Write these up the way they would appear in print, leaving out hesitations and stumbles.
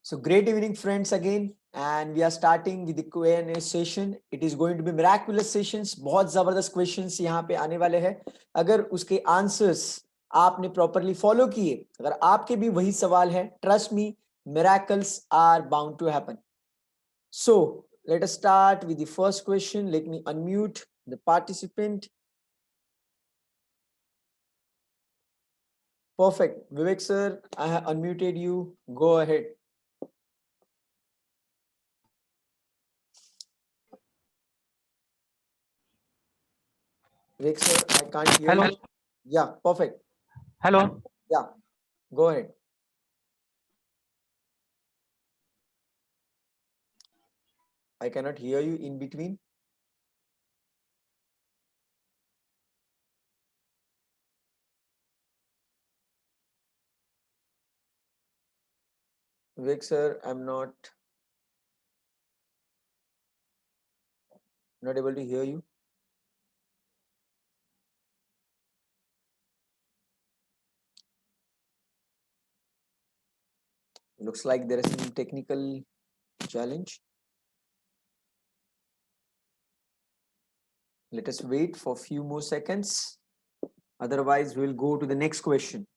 So great evening friends again, and we are starting with the Q&A session. It is going to be miraculous sessions. बहुत जबरदस्त questions यहाँ पे आने वाले हैं. अगर उसके answers आपने properly follow किए, अगर आपके भी वही सवाल है, trust me, miracles are bound to happen. So let us start with the first question. Let me unmute the participant. Perfect. Vivek sir, I have unmuted you. Go ahead. Vivek sir, I can't hear Hello. you. Yeah, perfect. Hello. Yeah, go ahead. I cannot hear you in between. Vivek sir, I'm not able to hear you. Looks like there is some technical challenge. Let us wait for a few more seconds. Otherwise, we'll go to the next question.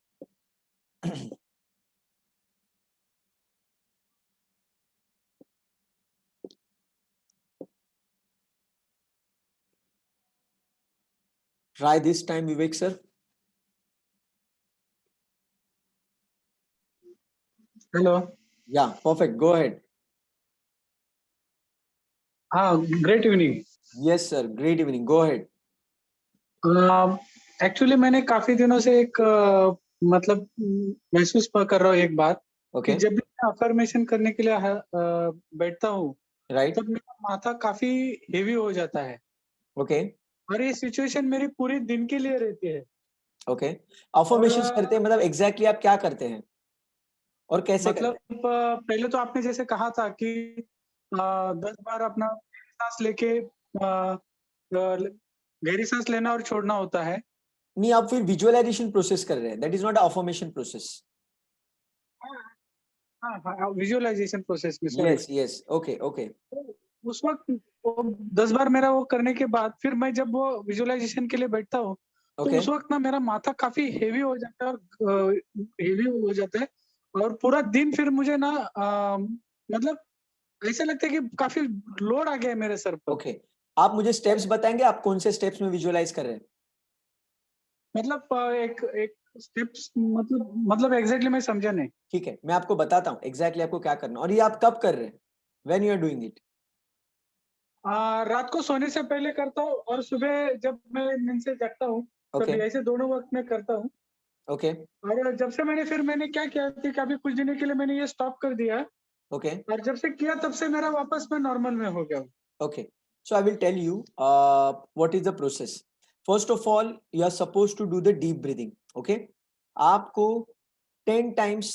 Try this time, Vivek sir. Hello. Yeah, perfect. Go ahead. Great evening. Yes, sir. Great evening. Go ahead. Actually मैंने काफी दिनों से एक मतलब महसूस कर रहा हूँ एक बात कि Okay. जब भी मैं अफर्मेशन करने के लिए बैठता हूँ Right. तब मेरा माथा काफी हेवी हो जाता है Okay. और ये सिचुएशन मेरी पूरे दिन के लिए रहती है. Okay. Affirmations करते हैं मतलब exactly आप क्या करते हैं और कैसे मतलब करते हैं? पहले तो आपने जैसे कहा था कि 10 बार अपना सांस लेके गहरी सांस लेना और छोड़ना होता है. नहीं, आप फिर विजुअलाइजेशन प्रोसेस कर रहे हैं. That is not affirmation process. हाँ, विजुअलाइजेशन प्रोसेस में sorry. Yes yes okay okay. उस वक्त 10 बार मेरा वो करने के बाद फिर मैं जब वो विजुअलाइजेशन के लिए बैठता हूँ तो ओके उस वक्त ना मेरा माथा काफी हेवी हो जाता है और हेवी हो जाता है और पूरा दिन फिर मुझे ना मतलब ऐसा लगता है कि काफी लोड आ गया है मेरे सर पर. ओके. आप मुझे स्टेप्स बताएंगे, आप कौन से स्टेप्स में विजुअलाइज कर रहे हैं? मतलब एक एक स्टेप्स मतलब एग्जैक्टली मैं समझा नहीं. ठीक है, मैं आपको बताता हूँ एग्जैक्टली आपको क्या करना. और ये आप कब कर रहे हैं? When you are doing it? रात को सोने से पहले करता हूँ और सुबह जब मैं नींद से जागता हूँ ओके तभी ऐसे दोनों वक्त में करता हूँ. ओके और जब से मैंने क्या किया कि अभी कुछ दिनों के लिए मैंने ये स्टॉप कर दिया ओके और जब से किया तब से मेरा वापस मैं नॉर्मल में हो गया हूँ. Okay. So I will tell you what is the process. First of all, you are supposed to do the deep breathing. Okay? आपको 10 times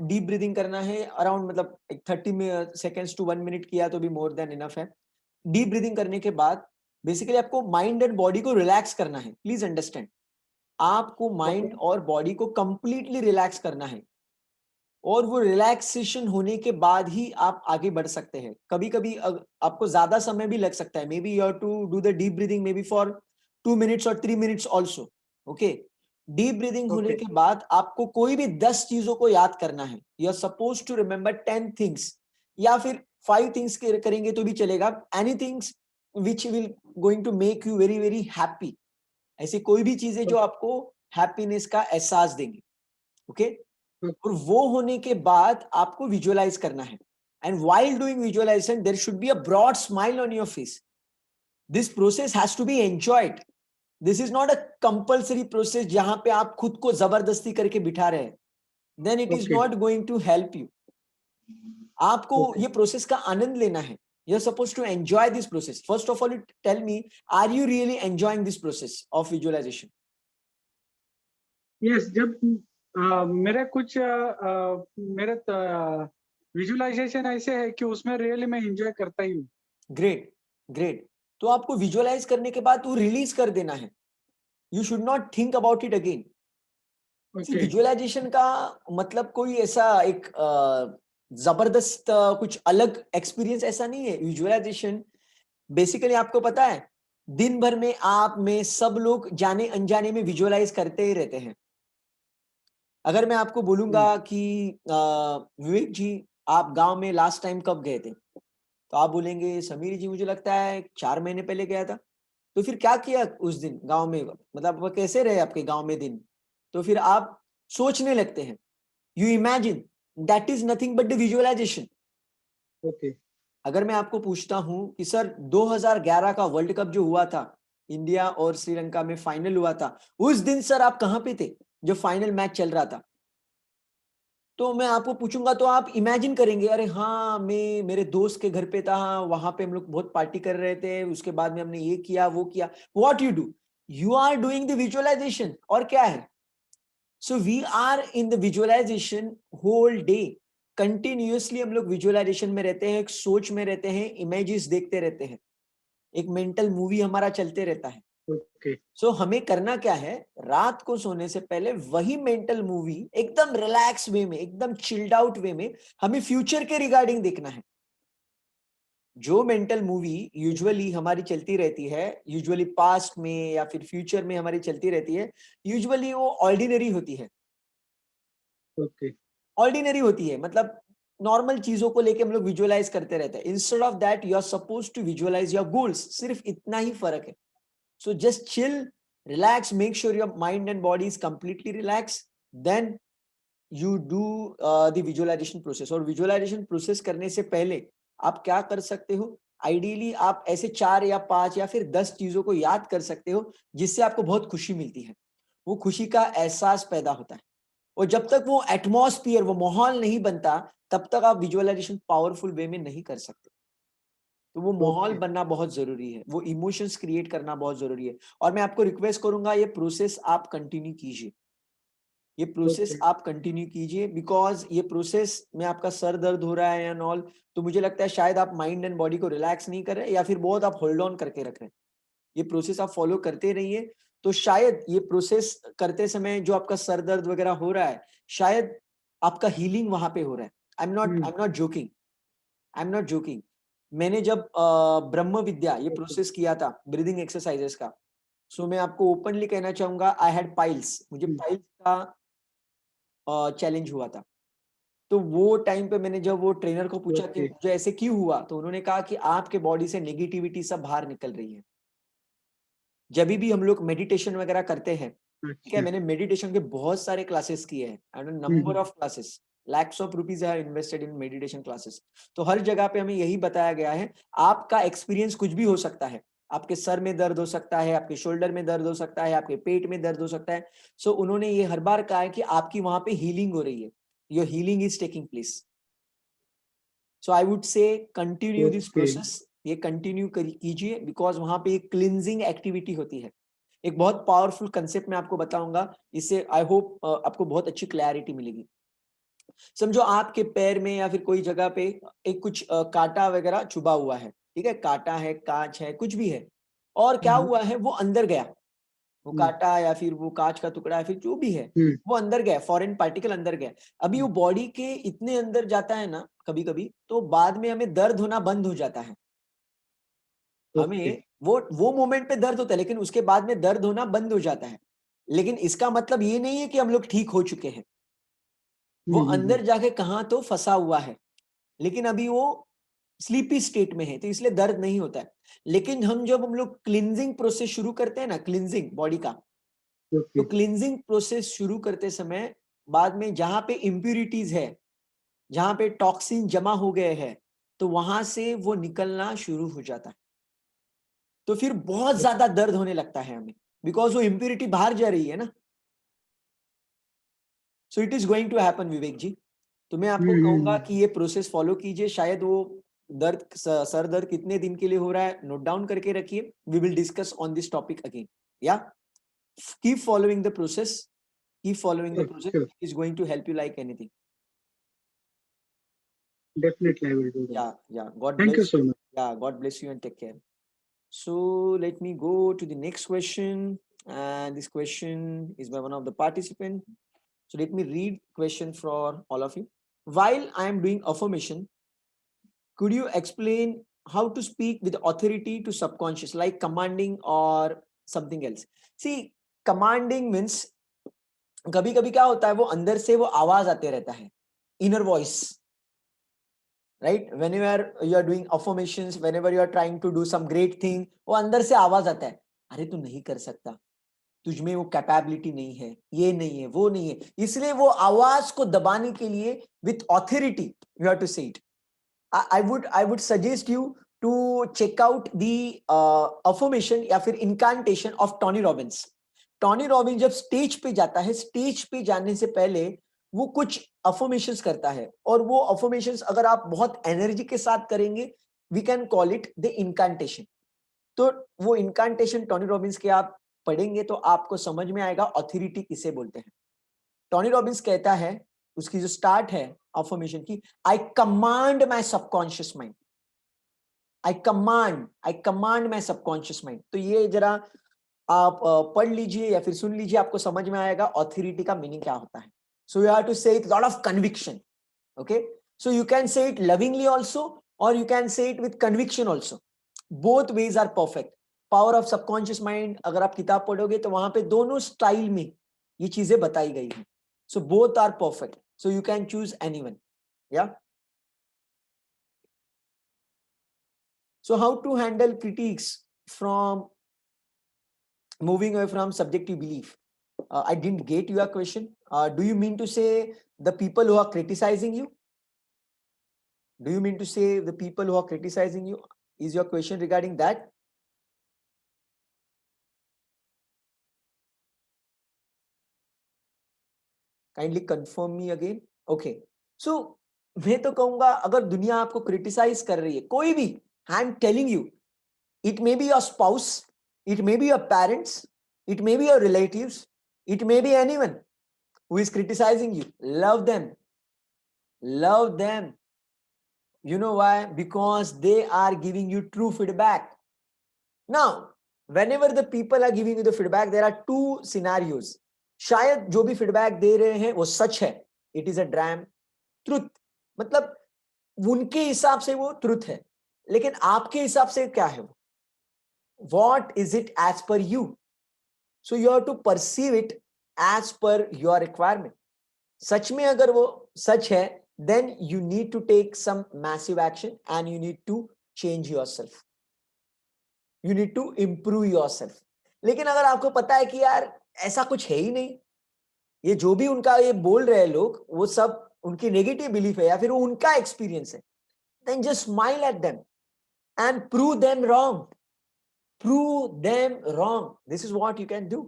डीप ब्रीदिंग करना है. अराउंड मतलब 30 seconds to 1 minute किया तो भी मोर देन इनफ है. Deep breathing करने के बाद बेसिकली आपको माइंड एंड बॉडी को रिलैक्स करना है. प्लीज अंडरस्टैंड, आपको माइंड और बॉडी को कंप्लीटली रिलैक्स करना है और वो रिलैक्सेशन होने के बाद ही आप आगे बढ़ सकते हैं. कभी कभी आपको ज्यादा समय भी लग सकता है. Maybe you have to do the deep breathing maybe for 2 minutes और 3 minutes also. Okay. Deep breathing होने के बाद आपको कोई भी 10 चीजों को याद करना है. You are suppose to remember 10 things या फिर 5 थिंग्स करेंगे तो भी चलेगा. Any things which will going to make you very very happy. ऐसी कोई भी चीजें जो आपको हैप्पीनेस का एहसास देंगी. ओके. और वो होने के बाद आपको विजुअलाइज करना है. And while doing visualisation there should be a broad smile on your face. This process has to be enjoyed. This is not a compulsory process जहां पे आप खुद को जबरदस्ती करके बिठा रहे हैं. Then it is not going to help you. आपको ये प्रोसेस का आनंद लेना है. You are suppose to enjoy this process. First of all you tell me, are you really enjoying this process of visualisation? Yes, जब मेरा कुछ मेरा विजुअलाइजेशन ऐसे है कि उसमें रियली मैं एंजॉय करता ही हूँ. Great great. तो आपको विजुअलाइज करने के बाद वो रिलीज कर देना है. You should not think about it again. Visualization का मतलब कोई ऐसा एक जबरदस्त कुछ अलग एक्सपीरियंस ऐसा नहीं है। विजुअलाइजेशन बेसिकली आपको पता है, दिन भर में आप में सब लोग जाने अनजाने में विजुअलाइज करते ही रहते हैं। अगर मैं आपको बोलूंगा कि विवेक जी, आप गांव में लास्ट टाइम कब गए थे, तो आप बोलेंगे समीर जी मुझे लगता है 4 महीने पहले गया था। तो फिर क्या किया उस दिन गांव में, मतलब वो कैसे रहे आपके गांव में दिन? तो फिर आप सोचने लगते हैं, you imagine, that is nothing but the visualization. Okay. अगर मैं आपको पूछता हूं कि सर 2011 का वर्ल्ड कप जो हुआ था, इंडिया और श्रीलंका में फाइनल हुआ था, उस दिन सर आप कहां पे थे जो फाइनल मैच चल रहा था? तो मैं आपको पूछूंगा तो आप इमेजिन करेंगे, अरे हाँ मैं मेरे दोस्त के घर पे था, वहां पे हम लोग बहुत पार्टी कर रहे थे, उसके बाद में हमने ये किया वो किया। What you do, you are doing the visualization. और क्या है, so we are in the visualization whole day. Continuously हम लोग विजुअलाइजेशन में रहते हैं, एक सोच में रहते हैं, इमेजेस देखते रहते हैं, एक मेंटल मूवी हमारा चलते रहता है। ओके। सो हमें करना क्या है, रात को सोने से पहले वही मेंटल मूवी एकदम रिलैक्स वे में, एकदम चिल्ड आउट वे में हमें फ्यूचर के रिगार्डिंग देखना है। जो मेंटल मूवी यूजुअली हमारी चलती रहती है, यूजुअली पास्ट में या फिर फ्यूचर में हमारी चलती रहती है, यूजुअली वो ऑर्डिनरी होती है। ओके। ऑर्डिनरी होती है मतलब नॉर्मल चीजों को लेके हम लोग विजुअलाइज करते रहते हैं। Instead of that you are suppose to visualize your goals. सिर्फ इतना ही फर्क है। So just chill, relax, make sure your mind and body is completely relaxed. Then you do the visualization process. और visualization process करने से पहले आप क्या कर सकते हो, आइडियली आप ऐसे 4 या 5 या फिर 10 चीजों को याद कर सकते हो जिससे आपको बहुत खुशी मिलती है, वो खुशी का एहसास पैदा होता है। और जब तक वो एटमॉस्फियर, वो माहौल नहीं बनता, तब तक आप विजुअलाइजेशन पावरफुल वे में नहीं कर सकते। तो वो माहौल ओके। बनना बहुत जरूरी है, वो इमोशंस क्रिएट करना बहुत जरूरी है। और मैं आपको रिक्वेस्ट करूंगा, ये प्रोसेस आप कंटिन्यू कीजिए, ये प्रोसेस ओके। आप कंटिन्यू कीजिए, बिकॉज ये प्रोसेस में आपका सर दर्द हो रहा है या नॉल, तो मुझे लगता है शायद आप माइंड एंड बॉडी को रिलैक्स नहीं कर रहे, या फिर बहुत आप होल्ड ऑन करके रख रहे हैं। ये प्रोसेस आप फॉलो करते रहिए, तो शायद ये प्रोसेस करते समय जो आपका सर दर्द वगैरह हो रहा है, शायद आपका हीलिंग वहां पे हो रहा है। I am not joking, I am not joking. मैंने जब ब्रह्म विद्या ये ओके। प्रोसेस किया था ब्रीदिंग एक्सरसाइजेस का, सो मैं आपको ओपनली कहना चाहूंगा, आई हैड पाइल्स, मुझे पाइल्स का चैलेंज हुआ था। तो वो टाइम पे मैंने जब वो ट्रेनर को पूछा कि ओके। मुझे ऐसे क्यों हुआ, तो उन्होंने कहा कि आपके बॉडी से नेगेटिविटी सब बाहर निकल रही है। जब भी हम लोग मेडिटेशन वगैरह करते हैं, ठीक है, अच्छा। मैंने मेडिटेशन के बहुत सारे क्लासेस किए हैं, and number of classes, lakhs of rupees I invested in meditation classes. तो हर जगह पे हमें यही बताया गया है, आपका एक्सपीरियंस कुछ भी हो सकता है, आपके सर में दर्द हो सकता है, आपके शोल्डर में दर्द हो सकता है, आपके पेट में दर्द हो सकता है। सो उन्होंने ये हर बार कहा है कि आपकी वहां पे हीलिंग हो रही है, your healing is taking place. So I would से कंटिन्यू दिस ओके। प्रोसेस, ये कंटिन्यू कीजिए, बिकॉज वहां पे एक क्लिनजिंग एक्टिविटी होती है। एक बहुत पावरफुल कंसेप्ट मैं आपको बताऊंगा, इससे आई होप आपको बहुत अच्छी क्लैरिटी मिलेगी। समझो आपके पैर में या फिर कोई जगह पे एक कुछ कांटा वगैरह चुभा हुआ है, ठीक है, कांटा है, कांच है, कुछ भी है, और क्या हुआ है, वो अंदर गया, वो कांटा या फिर वो कांच का टुकड़ा या फिर जो भी है, वो अंदर गया, फॉरेन पार्टिकल अंदर गया। अभी वो बॉडी के इतने अंदर जाता है ना कभी कभी, तो बाद में हमें दर्द होना बंद हो जाता है। ओके। हमें वो मोमेंट पे दर्द होता है, लेकिन उसके बाद में दर्द होना बंद हो जाता है। लेकिन इसका मतलब ये नहीं है कि हम लोग ठीक हो चुके हैं, वो अंदर जाके कहाँ तो फंसा हुआ है, लेकिन अभी वो स्लीपी स्टेट में है, तो इसलिए दर्द नहीं होता है। लेकिन हम लोग क्लिनजिंग प्रोसेस शुरू करते हैं ना, क्लिनजिंग बॉडी का, तो ओके। क्लिनजिंग प्रोसेस शुरू करते समय बाद में जहां पे इम्प्यूरिटीज है, जहां पे टॉक्सिन जमा हो गए हैं, तो वहां से वो निकलना शुरू हो जाता है। तो फिर बहुत ज्यादा दर्द होने लगता है हमें, बिकॉज वो इम्प्यूरिटी बाहर जा रही है ना। So it is going to happen Vivek ji. तो मैं आपको कहूंगा कि ये प्रोसेस फॉलो कीजिए। शायद वो दर्द, सर दर्द कितने दिन के लिए हो रहा है, नोट डाउन करके रखिए। We will discuss on this topic again. Yeah keep following the process, keep following the process, Sure. Is going to help you like anything. Definitely, I will do that. Yeah, God Thank you bless so you. much. Yeah, God bless you and take care. So let me go to the next question, and this question is by one of the participants. So let me read question for all of you. while I am doing affirmation, could you explain how to speak with authority to subconscious, like commanding or something else? See, commanding means कभी कभी क्या होता है, वो अंदर से वो आवाज आते रहता है, inner voice, right? Whenever you are doing affirmations, whenever you are trying to do some great thing, वो अंदर से आवाज आता है, अरे तू नहीं कर सकता, तुझमें वो कैपेबिलिटी नहीं है, ये नहीं है, वो नहीं है. इसलिए वो आवाज को दबाने के लिए with authority you have to say it. I would suggest you to check out the affirmation या फिर incantation of Tony Robbins. Tony Robbins जब स्टेज पे जाता है, स्टेज पे जाने से पहले वो कुछ affirmations करता है, और वो affirmations अगर आप बहुत एनर्जी के साथ करेंगे, we can call it the incantation. तो वो incantation टॉनी रॉबिन्स के आप पढ़ेंगे तो आपको समझ में आएगा ऑथोरिटी किसे बोलते हैं. टॉनी रॉबिन्स कहता है, उसकी जो स्टार्ट है अफर्मेशन की, आई command my subconscious mind, I command my subconscious mind. तो ये जरा आप पढ़ लीजिए या फिर सुन लीजिए, आपको समझ में आएगा ऑथोरिटी का मीनिंग क्या होता है. So you have to say it lot of conviction. Okay, so you can say it lovingly also, और you can say it with conviction also. Both ways are perfect. Power of subconscious mind अगर आप किताब पढ़ोगे तो वहां पे दोनों style में ये चीजें बताई गई हैं. So both are perfect, so you can choose anyone. Yeah. So how to handle critiques from moving away from subjective belief? I didn't get your question. Do you mean to say the people who are criticizing you? Do you mean to say the people who are criticizing you? Is your question regarding that? Kindly confirm me again. Okay. So मैं तो कहूंगा, अगर दुनिया आपको criticise कर रही है, कोई भी, आई am telling you, it may be your spouse, it may be your parents, it may be your relatives, it may be anyone who is criticizing you. Love them. Love them. You know why? Because they are giving you true feedback. Now, whenever the people are giving you the feedback, there are two scenarios. शायद जो भी feedback दे रहे हैं वो सच है, it is a dram truth, मतलब उनके हिसाब से वो ट्रुथ है, लेकिन आपके हिसाब से क्या है वो? What is it as per you? So you have to perceive it as per your requirement. सच में अगर वो सच है, then you need to take some massive action and you need to change yourself. You need to improve yourself. लेकिन अगर आपको पता है कि यार ऐसा कुछ है ही नहीं, ये जो भी उनका ये बोल रहे हैं लोग, वो सब उनकी नेगेटिव बिलीफ है या फिर वो उनका एक्सपीरियंस है, then just smile at them and prove them wrong. Prove them wrong. This is what you can do.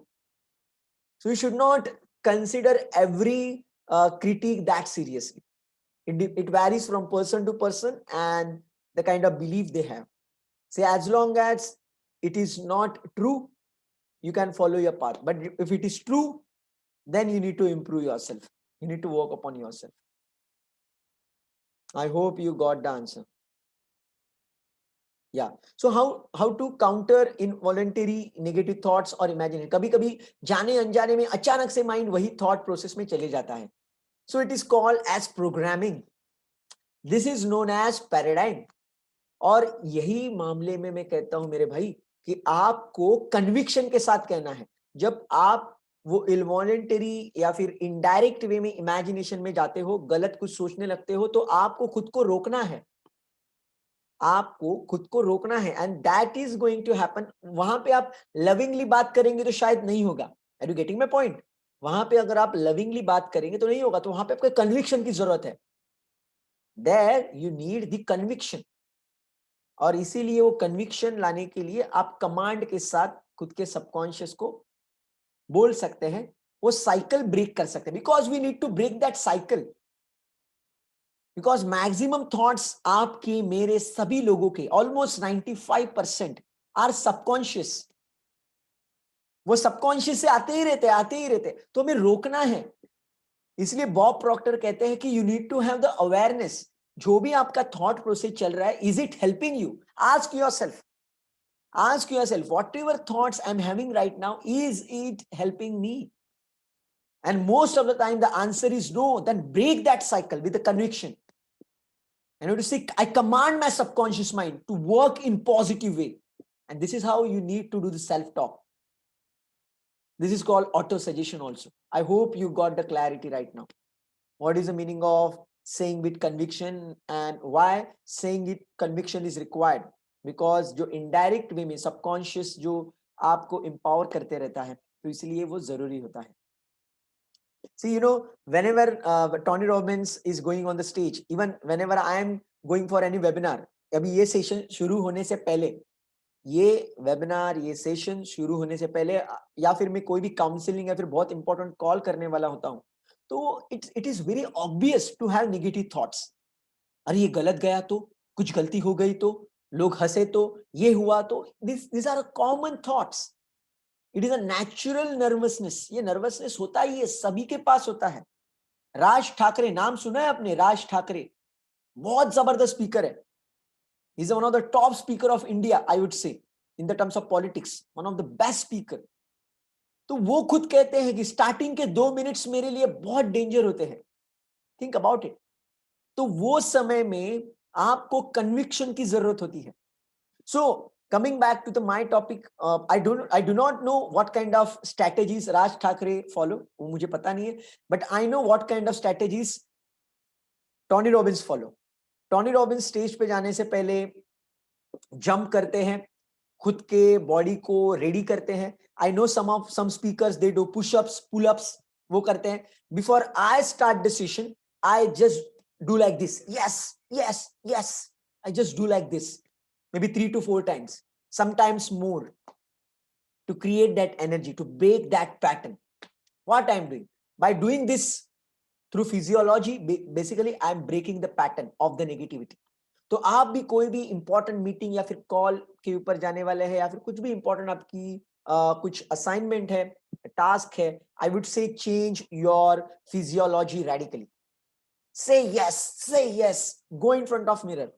So you should not consider every critique that seriously. It varies from person to person and the kind of belief they have. Say, as long as it is not true, you can follow your path. But if it is true, then you need to improve yourself. You need to work upon yourself. I hope you got the answer. Yeah. So how to counter involuntary negative thoughts or imagination? कभी कभी जाने अनजाने में अचानक से mind वही thought process में चले जाता है. So it is called as programming. This is known as paradigm. और यही मामले में मैं कहता हूं मेरे भाई कि आपको कन्विक्शन के साथ कहना है. जब आप वो इनवॉलंटरी या फिर इनडायरेक्ट वे में इमेजिनेशन में जाते हो, गलत कुछ सोचने लगते हो, तो आपको खुद को रोकना है. आपको खुद को रोकना है and that is going to happen. वहां पे आप लविंगली बात करेंगे तो शायद नहीं होगा. Are you getting my point? वहां पे अगर आप लविंगली बात करेंगे तो नहीं होगा, तो वहां पे आपको कन्विक्शन की जरूरत है. There you need the conviction. और इसीलिए वो कन्विक्शन लाने के लिए आप कमांड के साथ खुद के सबकॉन्शियस को बोल सकते हैं, वो साइकिल ब्रेक कर सकते हैं. Because we need to break that cycle. Because maximum thoughts आपके, मेरे, सभी लोगों के ऑलमोस्ट 95% आर सबकॉन्शियस. वो सबकॉन्शियस से आते ही रहते. तो हमें रोकना है. इसलिए बॉब प्रॉक्टर कहते हैं कि you need to have the awareness. जो भी आपका थॉट प्रोसेस चल रहा है, is it helping you? Ask yourself. Ask yourself, whatever thoughts I'm having right now, is it helping me? And most of the time the answer is no. Then break that cycle with a conviction. And you have to say, I command my subconscious mind to work in positive way. And this is how you need to do the self-talk. This is called auto-suggestion also. I hope you got the clarity right now. What is the meaning of saying with conviction and why saying it conviction is required? Because जो indirect way में subconscious जो आपको empower करते रहता है, तो इसलिए वो जरूरी होता है. See, you know, whenever Tony Robbins is going on the stage, even whenever I am going for any webinar, अभी ये session शुरू होने से पहले, ये वेबिनार, ये सेशन शुरू होने से पहले या फिर मैं कोई भी काउंसलिंग या फिर बहुत इंपॉर्टेंट कॉल करने वाला होता हूँ, तो it is very obvious to have negative thoughts. अरे ये गलत गया तो, कुछ गलती हो गई तो, लोग हंसे तो, ये हुआ तो, this are common thoughts. It is a natural nervousness. ये नर्वसनेस होता ही है, सभी के पास होता है. राज ठाकरे नाम सुना है आपने? राज ठाकरे बहुत जबरदस्त स्पीकर है. He's one of the top speaker of India, I would say, in the terms of politics. One of the best speaker. तो वो खुद कहते हैं कि स्टार्टिंग के 2 मिनट्स मेरे लिए बहुत डेंजर होते हैं. Think about it. तो वो समय में आपको कन्विक्शन की जरूरत होती है. So coming back to the my topic, I do not know what kind of strategies Raj Thackeray follow, वो मुझे पता नहीं है, but I know what kind of strategies Tony Robbins follow. Tony Robbins stage पे जाने से पहले जंप करते हैं, खुद के बॉडी को रेडी करते हैं. I know some speakers they do pushups, pullups, वो करते हैं. Before I start the session, I just do like this. Yes yes yes, I just do like this, maybe 3 to 4 times, sometimes more, to create that energy, to break that pattern. What I'm doing by doing this through physiology, basically I'm breaking the pattern of the negativity. तो आप भी कोई भी important meeting या फिर call के ऊपर जाने वाले हैं, या फिर कुछ भी इंपॉर्टेंट आपकी कुछ असाइनमेंट है, टास्क है, I would say change your physiology radically. Say yes, go in front of mirror.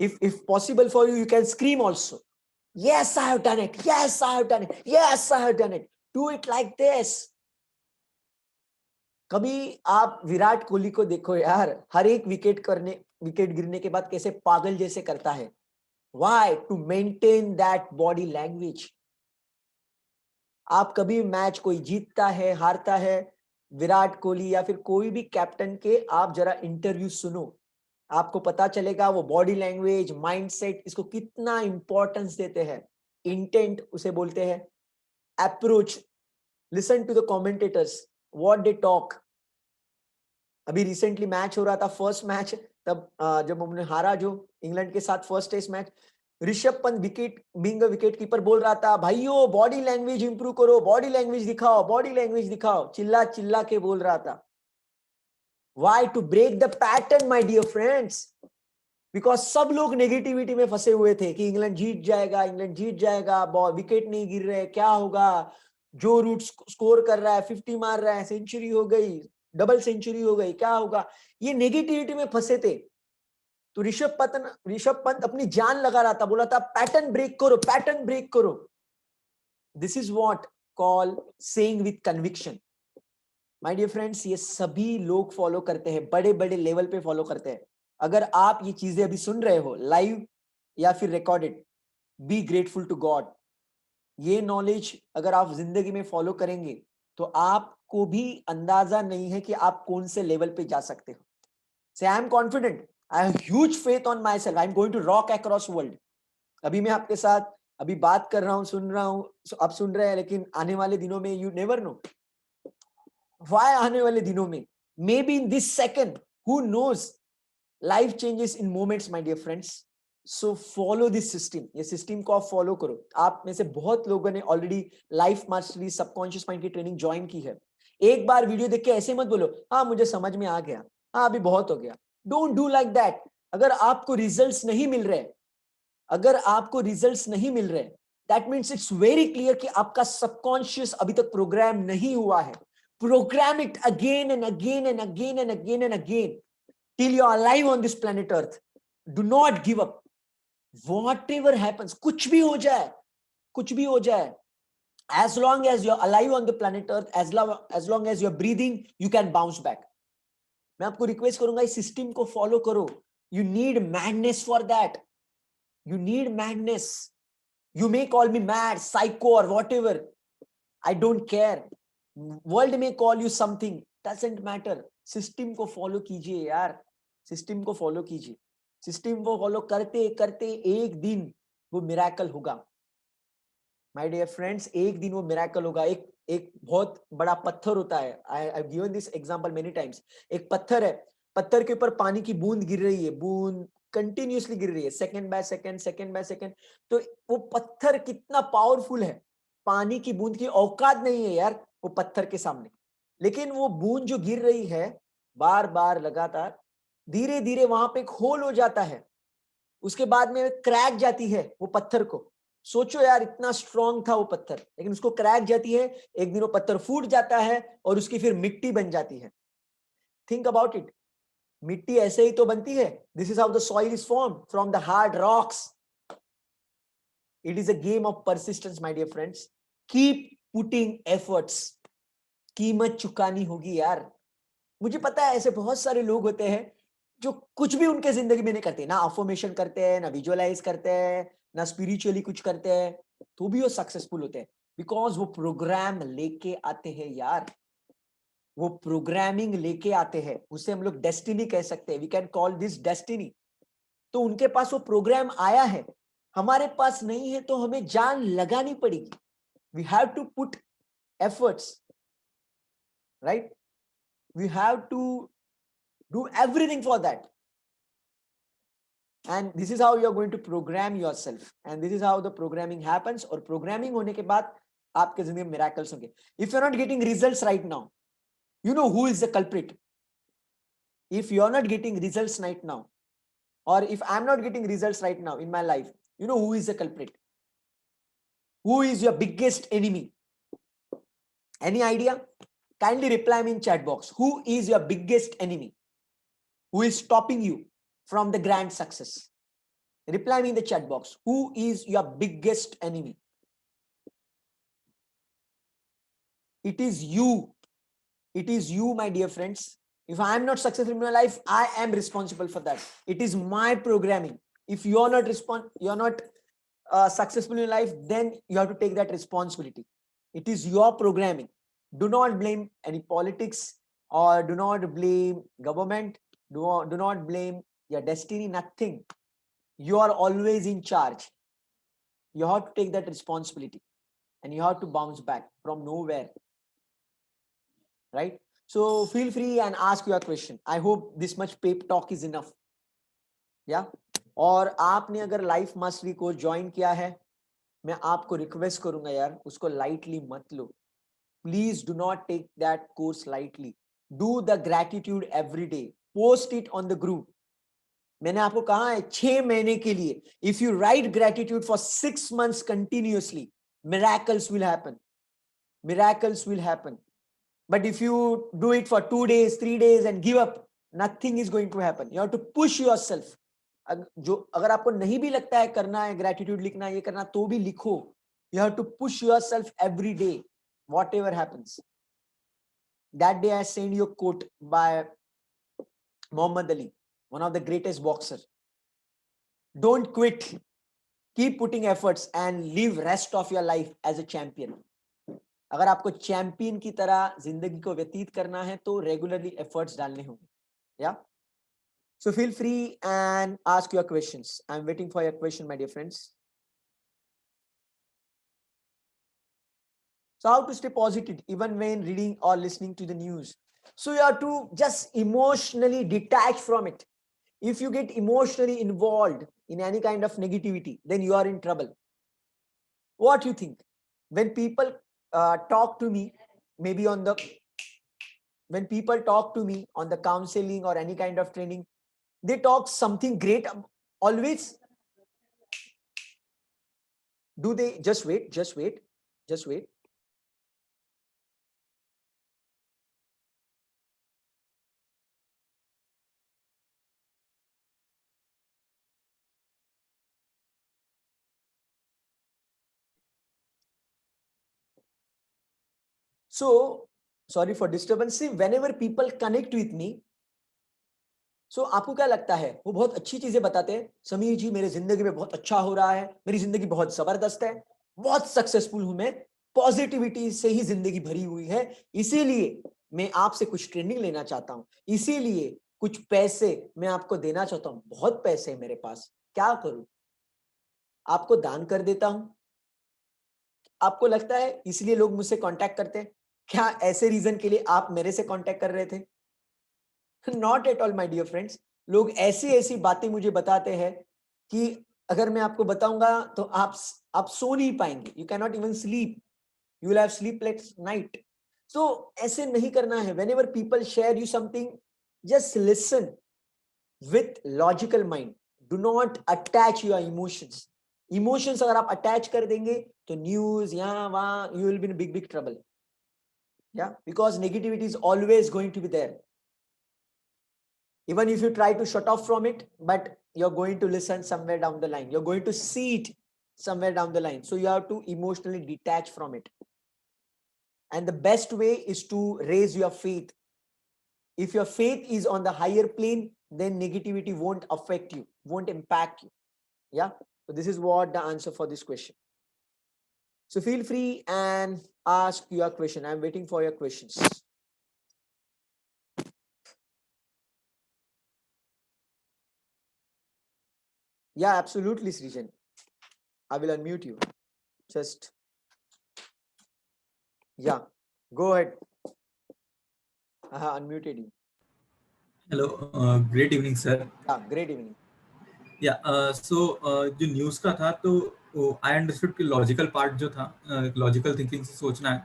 If possible for you, you can scream also. Yes, I have done it. Yes, I have done it. Yes, I have done it. Do it like this. कभी आप विराट कोहली को देखो यार, हर एक wicket गिरने के बाद कैसे पागल जैसे करता है. Why? To maintain that body language. आप कभी मैच कोई जीतता है, हारता है, विराट कोहली या फिर कोई भी कैप्टन के आप जरा इंटरव्यू सुनो, आपको पता चलेगा वो बॉडी लैंग्वेज, माइंडसेट, इसको कितना इंपॉर्टेंस देते हैं. इंटेंट उसे बोलते हैं, approach. Listen to the commentators, what they talk. अभी रिसेंटली मैच हो रहा था, फर्स्ट मैच, तब जब हमने हारा जो इंग्लैंड के साथ first test match, Rishabh Pant being a wicket keeper बोल रहा था, भाइयों बॉडी लैंग्वेज इंप्रूव करो, बॉडी लैंग्वेज दिखाओ, बॉडी लैंग्वेज दिखाओ, चिल्ला चिल्ला के बोल रहा था. Why? To break the pattern, my dear friends. Because सब लोग नेगेटिविटी में फंसे हुए थे कि इंग्लैंड जीत जाएगा, इंग्लैंड जीत जाएगा, विकेट नहीं गिर रहे, क्या होगा, जो रूट स्कोर कर रहा है, 50 मार रहा है, सेंचुरी हो गई, डबल सेंचुरी हो गई, क्या होगा. ये नेगेटिविटी में फंसे थे. तो ऋषभ पंत अपनी जान लगा रहा था, बोला था पैटर्न ब्रेक करो, पैटर्न ब्रेक करो. This is what call saying with conviction. My dear friends, ये सभी लोग फॉलो करते हैं, बड़े बड़े लेवल पे फॉलो करते हैं. अगर आप ये चीजें अभी सुन रहे हो लाइव या फिर recorded, be grateful to God. ये नॉलेज अगर आप जिंदगी में फॉलो करेंगे तो आपको भी अंदाजा नहीं है कि आप कौन से लेवल पे जा सकते हो. Say I am confident, I have huge faith on my self, I am going to rock across world. अभी मैं आपके साथ अभी बात कर रहा हूं, सुन रहा हूं, आप सुन रहे हैं, लेकिन आने वाले दिनों में यू नेवर नो. वाई आने वाले दिनों में, may be in this second, who knows. Life changes in moments my dear friends. So follow this system. ये सिस्टम को आप फॉलो करो. आप में से बहुत लोगों ने already life mastery subconscious mind की ट्रेनिंग ज्वाइन की है. एक बार वीडियो देख के ऐसे मत बोलो हाँ मुझे समझ में आ गया, हाँ अभी बहुत हो गया. Don't do like that. अगर आपको रिजल्ट्स नहीं मिल रहे, that means it's very clear कि आपका सबकॉन्शियस अभी तक प्रोग्राम नहीं हुआ है. Program it again and again and again and again and again till you are alive on this planet Earth. Do not give up. Whatever happens, कुछ भी हो जाए, As long as you're alive on the planet Earth, as long as you're breathing, you can bounce back. मैं आपको request करूंगा इस system को follow करो. You need madness for that. You need madness. You may call me mad, psycho or whatever. I don't care. World may call you something. Doesn't matter. System को follow कीजिए यार. System को follow कीजिए. System को follow करते करते एक दिन वो मिरेकल होगा. माय डियर फ्रेंड्स, एक दिन वो मिरेकल होगा. एक बहुत बड़ा पत्थर होता है. I have given this example many times. एक पत्थर है, पत्थर के ऊपर पानी की बूंद गिर रही है, बूंद कंटिन्यूअसली गिर रही है, second by second, second by second. तो वो पत्थर कितना पावरफुल है, पानी की बूंद की औकात नहीं है यार वो पत्थर के सामने. लेकिन वो बूंद जो गिर रही है बार बार लगातार, धीरे धीरे वहां पे एक होल हो जाता है, उसके बाद में क्रैक जाती है वो पत्थर को. सोचो यार, इतना स्ट्रॉन्ग था वो पत्थर, लेकिन उसको क्रैक जाती है, एक दिन वो पत्थर फूट जाता है और उसकी फिर मिट्टी बन जाती है. Think about it. मिट्टी ऐसे ही तो बनती है. This is how the soil is form from the hard rocks. It is a game of persistence my dear friends. Keep putting efforts. कीमत चुकानी होगी यार. मुझे पता है ऐसे बहुत सारे लोग होते हैं जो कुछ भी उनके जिंदगी में नहीं करते, ना अफर्मेशन करते हैं, ना विजुअलाइज करते हैं, ना स्पिरिचुअली कुछ करते हैं, तो भी वो सक्सेसफुल होते हैं. बिकॉज वो प्रोग्राम लेके आते हैं यार. वो प्रोग्रामिंग लेके आते हैं. उसे हम लोग डेस्टिनी कह सकते हैं. We can call this destiny. तो उनके पास वो प्रोग्राम आया है, हमारे पास नहीं है, तो हमें जान लगानी पड़ेगी. We have to put efforts, right. We have to do everything for that. And this is how you are going to program yourself, and this is how the programming happens. और programming होने के बाद आपके जिंदगी में miracles होंगे. If you're not getting results right now, you know who is the culprit. If you're not getting results right now, or if I'm not getting results right now in my life, you know who is the culprit. Who is your biggest enemy? Any idea? Kindly reply me in chat box. Who is your biggest enemy? Who is stopping you from the grand success? Reply me in the chat box. Who is your biggest enemy? It is you. It is you, my dear friends. If I am not successful in my life, I am responsible for that. It is my programming. If you are not successful in life, then you have to take that responsibility. It is your programming. Do not blame any politics, or do not blame government. Do not blame your destiny. Nothing. You are always in charge. You have to take that responsibility, and you have to bounce back from nowhere, right? So feel free and ask your question. I hope this much pep talk is enough. Yeah. और आपने अगर life mastery को join किया है, मैं आपको request करूंगा यार, उसको लाइटली मत लो. Please do not take that course lightly. Do the gratitude every day. Post it on the group. मैंने आपको कहा है 6 महीने के लिए, if you write gratitude for 6 months continuously, miracles will happen. Miracles will happen. But if you do it for 2 days, 3 days and give up, nothing is going to happen. You have to push yourself. जो अगर आपको नहीं भी लगता है करना है, gratitude लिखना, ये करना, तो भी लिखो. You have to push yourself every day, whatever happens. That day I send you a quote by Muhammad Ali, one of the greatest boxer. Don't quit. Keep putting efforts and live rest of your life as a champion. अगर आपको champion की तरह जिंदगी को व्यतीत करना है तो रेगुलरली एफर्ट्स डालने होंगे. या so feel free and ask your questions. I am waiting for your question my dear friends. So how to stay positive even when reading or listening to the news? So you have to just emotionally detach from it. If you get emotionally involved in any kind of negativity, then you are in trouble. What do you think? When people talk to me, maybe when people talk to me on the counseling or any kind of training, they talk something great always. Do they? Just wait. So sorry for disturbance. See, whenever people connect with me, so आपको क्या लगता है, वो बहुत अच्छी चीजें बताते हैं, समीर जी मेरे जिंदगी में बहुत अच्छा हो रहा है, मेरी जिंदगी बहुत जबरदस्त है, बहुत सक्सेसफुल हूं मैं, पॉजिटिविटी से ही जिंदगी भरी हुई है, इसीलिए मैं आपसे कुछ ट्रेनिंग लेना चाहता हूं, इसीलिए कुछ पैसे मैं आपको देना चाहता हूं, बहुत पैसे है मेरे पास, क्या करूं? आपको दान कर देता हूं। आपको लगता है इसलिए लोग मुझसे कांटेक्ट करते हैं? क्या ऐसे रीजन के लिए आप मेरे से कांटेक्ट कर रहे थे? Not at all my dear friends. लोग ऐसी ऐसी बातें मुझे बताते हैं कि अगर मैं आपको बताऊंगा तो आप सो नहीं पाएंगे, you can not even sleep, you will have sleepless night. So ऐसे नहीं करना है। Whenever people share you something, just listen with logical mind, do not attach your emotions. Emotions अगर आप अटैच कर देंगे तो न्यूज यहाँ वहां, you will be in big big trouble. Yeah because negativity is always going to be there, even if you try to shut off from it, but you're going to listen somewhere down the line, you're going to see it somewhere down the line, so you have to emotionally detach from it. And the best way is to raise your faith. If your faith is on the higher plane, then negativity won't affect you, won't impact you. Yeah, so this is what the answer for this question. So feel free and ask your question. I'm waiting for your questions. Yeah, absolutely, Srijan. I will unmute you. Just, yeah, go ahead. I have unmuted you. Hello, great evening, sir. Yeah, great evening. Yeah, जो news का था तो I understood कि logical part जो था, logical thinking से सोचना है,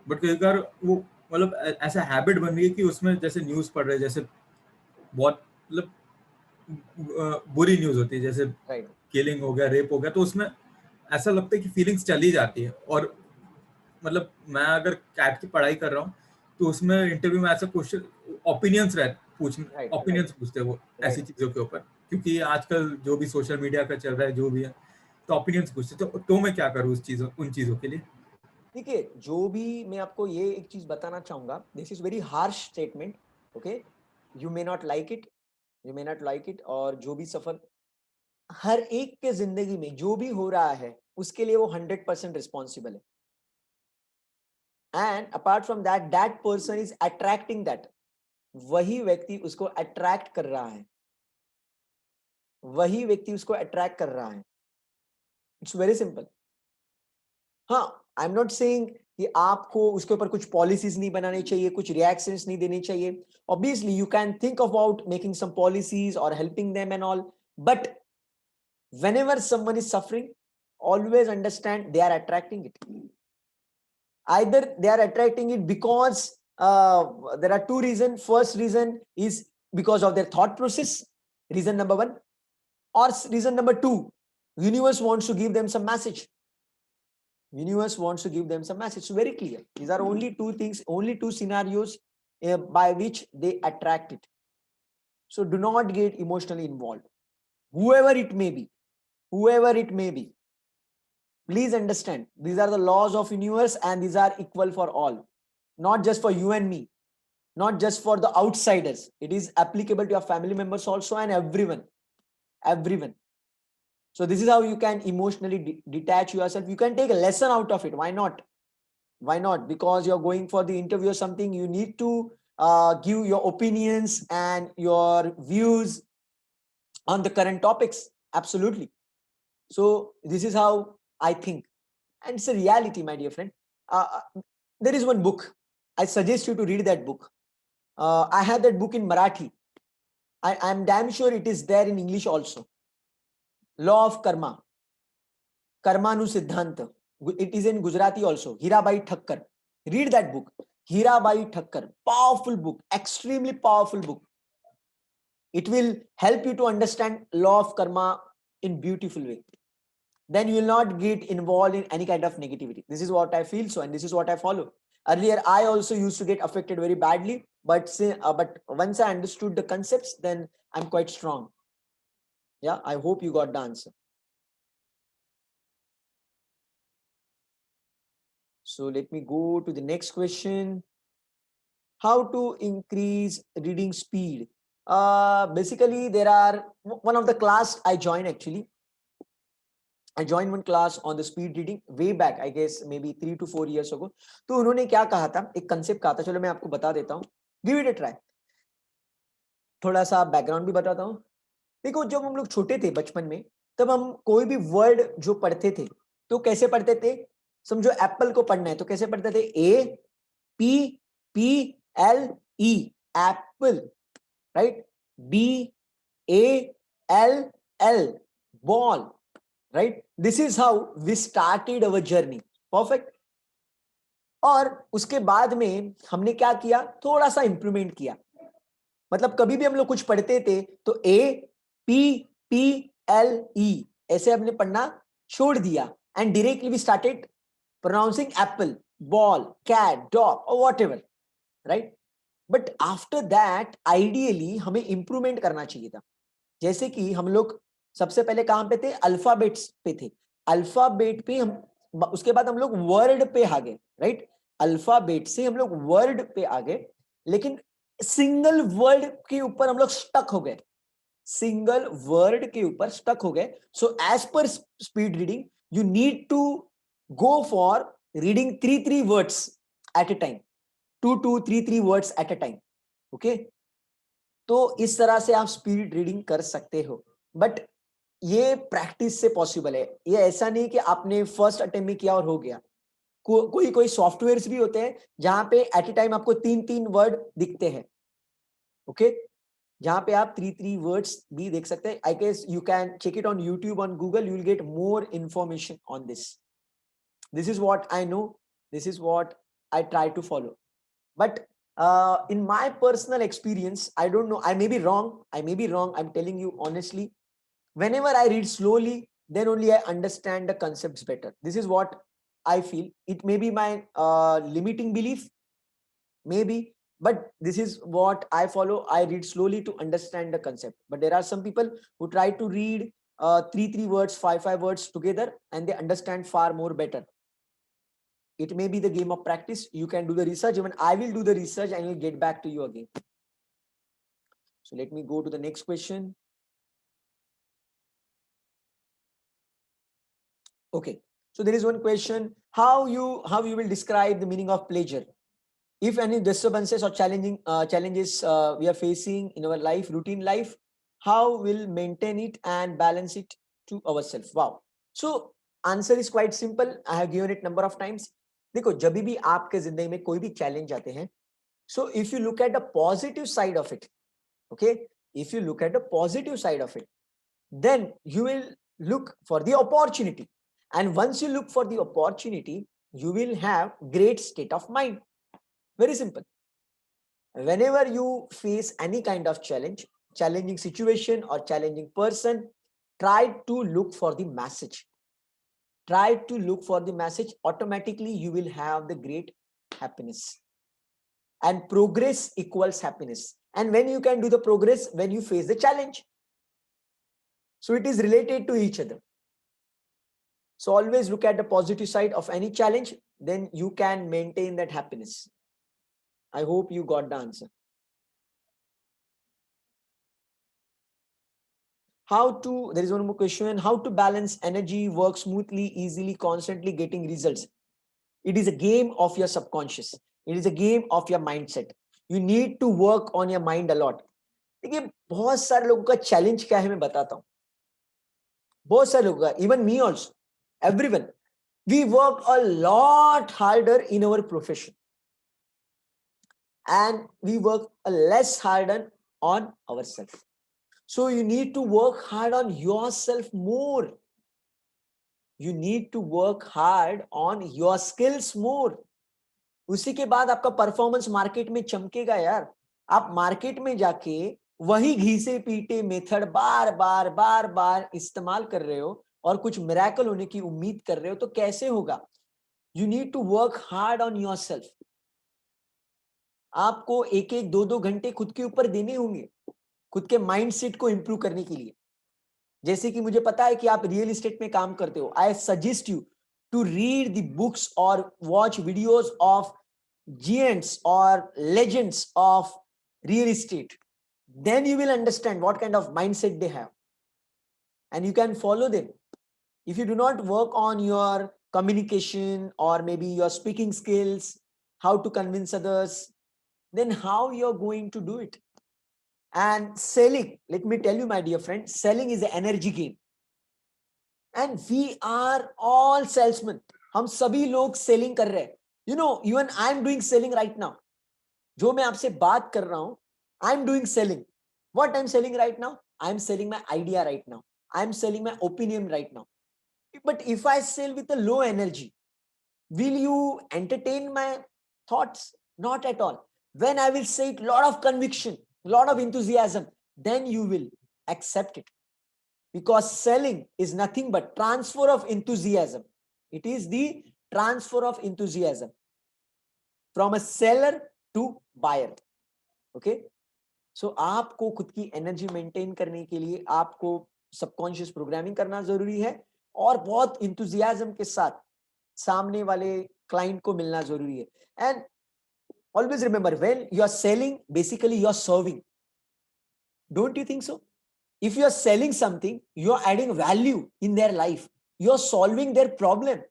बट कई बार वो मतलब ऐसा हैबिट बन गई कि उसमें जैसे न्यूज़ पढ़ रहे, जैसे बहुत मतलब बुरी न्यूज़ होती है, जैसे Right. किलिंग हो गया, रेप हो गया, तो उसमें ऐसा लगता है कि फीलिंग्स चली जाती है। और मतलब मैं अगर कैट की पढ़ाई कर रहा हूँ तो उसमें इंटरव्यू में ऐसा क्वेश्चन ओपिनियंस Right. ओपिनियंस पूछते हैं वो Right. ऐसी चीजों के ऊपर, क्योंकि आजकल जो भी सोशल मीडिया का चल रहा है जो भी है, तो ओपिनियंस पूछते हैं। तो मैं क्या करूँ उन चीजों के लिए? देखिए, जो भी मैं आपको ये एक चीज बताना चाहूंगा, this is very harsh statement, okay, you may not like it, you may not like it, और जो भी सफर हर एक के जिंदगी में जो भी हो रहा है उसके लिए वो 100% रिस्पॉन्सिबल है। And apart from that, that person is attracting that, वही व्यक्ति उसको अट्रैक्ट कर रहा है, वही व्यक्ति उसको अट्रैक्ट कर रहा है। It's very simple. हाँ, आई एम नॉट सेइंग कि आपको उसके ऊपर कुछ पॉलिसीज नहीं बनानी चाहिए, कुछ रिएक्शंस नहीं देनी चाहिए। Obviously you can think about making some policies और helping them and all, but whenever someone is suffering, always understand they are attracting it. Either they are attracting it because there are two reasons. First reason is because of their thought process, reason number one, or reason number two, universe wants to give them some message. Universe wants to give them some message. So very clear, these are only two things, only two scenarios by which they attract it. So do not get emotionally involved, whoever it may be, whoever it may be. Please understand, these are the laws of universe and these are equal for all, not just for you and me, not just for the outsiders. It is applicable to your family members also and everyone, everyone. So this is how you can emotionally detach yourself. You can take a lesson out of it. Why not? Why not? Because you're going for the interview or something, you need to give your opinions and your views on the current topics. Absolutely. So this is how I think, and it's a reality, my dear friend. There is one book, I suggest you to read that book. I have that book in Marathi. I'm damn sure it is there in English also. Law of Karma, Karmanu Siddhanta. It is in Gujarati also. Hirabai Thakkar. Read that book. Hirabai Thakkar. Powerful book, extremely powerful book. It will help you to understand law of karma in beautiful way. Then you will not get involved in any kind of negativity. This is what I feel so, and this is what I follow. Earlier, I also used to get affected very badly, but once I understood the concepts, then I'm quite strong. Yeah, I hope you got the answer. So let me go to the next question. How to increase reading speed? Basically, there are one of the class I joined actually. I joined one class on the speed reading way back, I guess maybe 3 to 4 years ago. तो उन्होंने क्या कहा था, एक concept कहा था, चलो मैं आपको बता देता हूँ. Give it a try. थोड़ा सा बैकग्राउंड भी बताता हूँ. देखो, जब हम लोग छोटे थे बचपन में, तब हम कोई भी वर्ड जो पढ़ते थे तो कैसे पढ़ते थे. समझो एप्पल को पढ़ना है तो कैसे पढ़ते थे. A P P L E, apple, right. B A L L, ball, right. This is how we started our journey. Perfect. और उसके बाद में हमने क्या किया, थोड़ा सा इंप्रूवमेंट किया. मतलब कभी भी हम लोग कुछ पढ़ते थे तो A P P L E ऐसे हमने पढ़ना छोड़ दिया, and directly we started pronouncing apple, ball, cat, dog और whatever, right. But after that ideally हमें इंप्रूवमेंट करना चाहिए था. जैसे कि हम लोग सबसे पहले कहां पे थे, अल्फाबेट्स पे थे. अल्फाबेट पे हम, उसके बाद हम लोग वर्ड पे आ गए, राइट. अल्फाबेट से हम लोग वर्ड पे आ गए, लेकिन सिंगल वर्ड के ऊपर हम लोग स्टक हो गए. सिंगल वर्ड के ऊपर स्टक हो गए. So as per speed reading you need to go for reading 3 words at a time, 2 3 words at a time. Okay. तो इस तरह से आप स्पीड रीडिंग कर सकते हो, बट ये प्रैक्टिस से पॉसिबल है. ये ऐसा नहीं कि आपने फर्स्ट अटेम्प्ट में किया और हो गया. कोई सॉफ्टवेयर्स भी होते हैं जहां पे एट ए टाइम आपको 3 वर्ड दिखते हैं. ओके. जहां पे आप 3 वर्ड्स भी देख सकते हैं. I guess you can check it on YouTube, on Google, you will get more information on this. This is what I know, this is what I try to follow. But in my personal experience, I don't know, I may be wrong, I'm telling you honestly. Whenever I read slowly, then only I understand the concepts better. This is what I feel. It may be my limiting belief, maybe, but this is what I follow. I read slowly to understand the concept. But there are some people who try to read 3 words, 5 words together, and they understand far more better. It may be the game of practice. You can do the research. Even I will do the research and will get back to you again. So let me go to the next question. Okay. So there is one question. How you will describe the meaning of pleasure? If any disturbances or challenges we are facing in our life, routine life, how will maintain it and balance it to ourselves? Wow. So answer is quite simple. I have given it number of times. देखो, जब भी आपके जिंदगी में कोई भी challenge आते हैं, so if you look at the positive side of it, okay, if you look at the positive side of it, then you will look for the opportunity, and once you look for the opportunity, you will have great state of mind. Very simple. Whenever you face any kind of challenge, challenging situation or challenging person, try to look for the message. Try to look for the message. Automatically you will have the great happiness. And progress equals happiness. And when you can do the progress, when you face the challenge. So it is related to each other. So always look at the positive side of any challenge, then you can maintain that happiness. I hope you got the answer. There is one more question. How to balance energy, work smoothly, easily, constantly getting results? It is a game of your subconscious. It is a game of your mindset. You need to work on your mind a lot. देखिए, बहुत सारे लोगों का challenge क्या है मैं बताता हूँ. बहुत सारे लोगों का, even me also, everyone, we work a lot harder in our profession, and we work a less harder on ourselves. So you need to work hard on yourself more. You need to work hard on your skills more. उसी के बाद आपका performance market में चमकेगा यार. आप market में जाके वही घिसे पीटे मेथड बार बार इस्तेमाल कर रहे हो और कुछ मिरेकल होने की उम्मीद कर रहे हो, तो कैसे होगा? You need to work hard on yourself. आपको 1-1, 2-2 घंटे खुद के ऊपर देने होंगे, खुद के माइंडसेट को इंप्रूव करने के लिए. जैसे कि मुझे पता है कि आप रियल एस्टेट में काम करते हो. I suggest you to read the books or watch videos of giants or legends of real estate. Then you will understand what kind of mindset they have, and you can follow them. If you do not work on your communication or maybe your speaking skills, how to convince others, then how you're going to do it? And selling, let me tell you, my dear friend, selling is an energy game. And we are all salesmen. हम सभी लोग selling कर रहे हैं. You know, even I'm doing selling right now. जो मैं आपसे बात कर रहा हूं, I'm doing selling. What I'm selling right now? I'm selling my idea right now. I'm selling my opinion right now. But if I sell with a low energy, will you entertain my thoughts? Not at all. When I will say it, lot of conviction, lot of enthusiasm, then you will accept it. Because selling is nothing but transfer of enthusiasm. It is the transfer of enthusiasm from a seller to buyer. Okay? So आपको खुद की energy maintain करने के लिए आपको subconscious programming करना जरूरी है और बहुत इंथुजियाज्म के साथ सामने वाले क्लाइंट को मिलना जरूरी है. And always remember, when you are selling, basically you are serving. Don't you think so? If you are selling something, you are adding value in their life. You are solving their problem.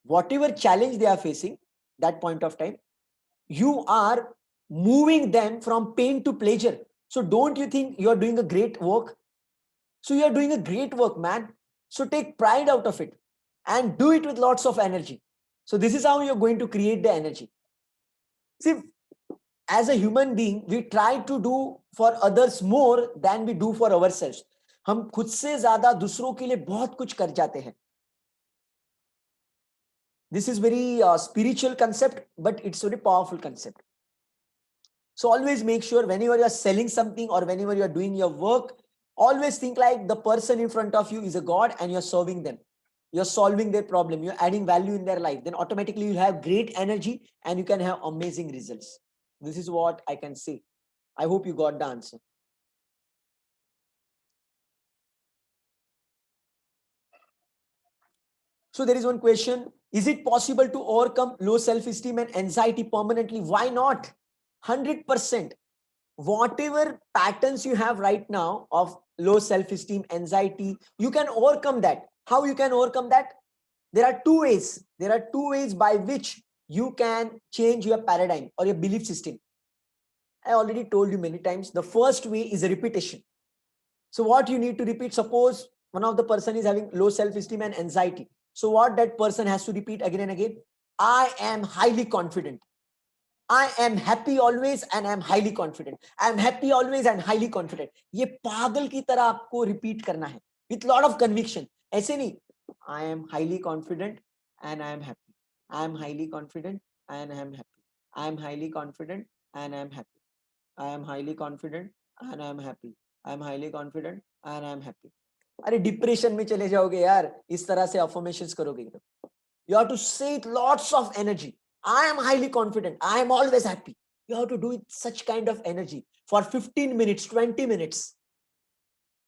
Whatever challenge they are facing, that point of time, you are moving them from pain to pleasure. So don't you think you are doing a great work? So you are doing a great work, man. So take pride out of it and do it with lots of energy. So this is how you're going to create the energy. See, as a human being, we try to do for others more than we do for ourselves. हम खुद से ज्यादा दूसरों के लिए बहुत कुछ कर जाते हैं. This is very spiritual concept, but it's very powerful concept. So always make sure whenever you are selling something or whenever you are doing your work, always think like the person in front of you is a God and you're serving them. You're solving their problem. You're adding value in their life. Then automatically you'll have great energy and you can have amazing results. This is what I can say. I hope you got the answer. So there is one question. Is it possible to overcome low self-esteem and anxiety permanently? Why not? 100%. Whatever patterns you have right now of low self-esteem, anxiety, you can overcome that. How you can overcome that? There are two ways. There are two ways by which you can change your paradigm or your belief system. I already told you many times. The first way is a repetition. So what you need to repeat, suppose one of the person is having low self-esteem and anxiety. So what that person has to repeat again and again? I am highly confident. I am happy always and I am highly confident. I am happy always and highly confident. ये पागल की तरह आपको repeat करना है with lot of conviction. ऐसे नहीं. I am highly confident and I am happy. I am highly confident and I am happy. I am highly confident and I am happy. I am highly confident and I am happy. I am highly confident and I am happy. अरे depression में चले जाओगे यार इस तरह से affirmations करोगे तो. You have to say it lots of energy. I am highly confident. I am always happy. You have to do it such kind of energy for 15 minutes, 20 minutes.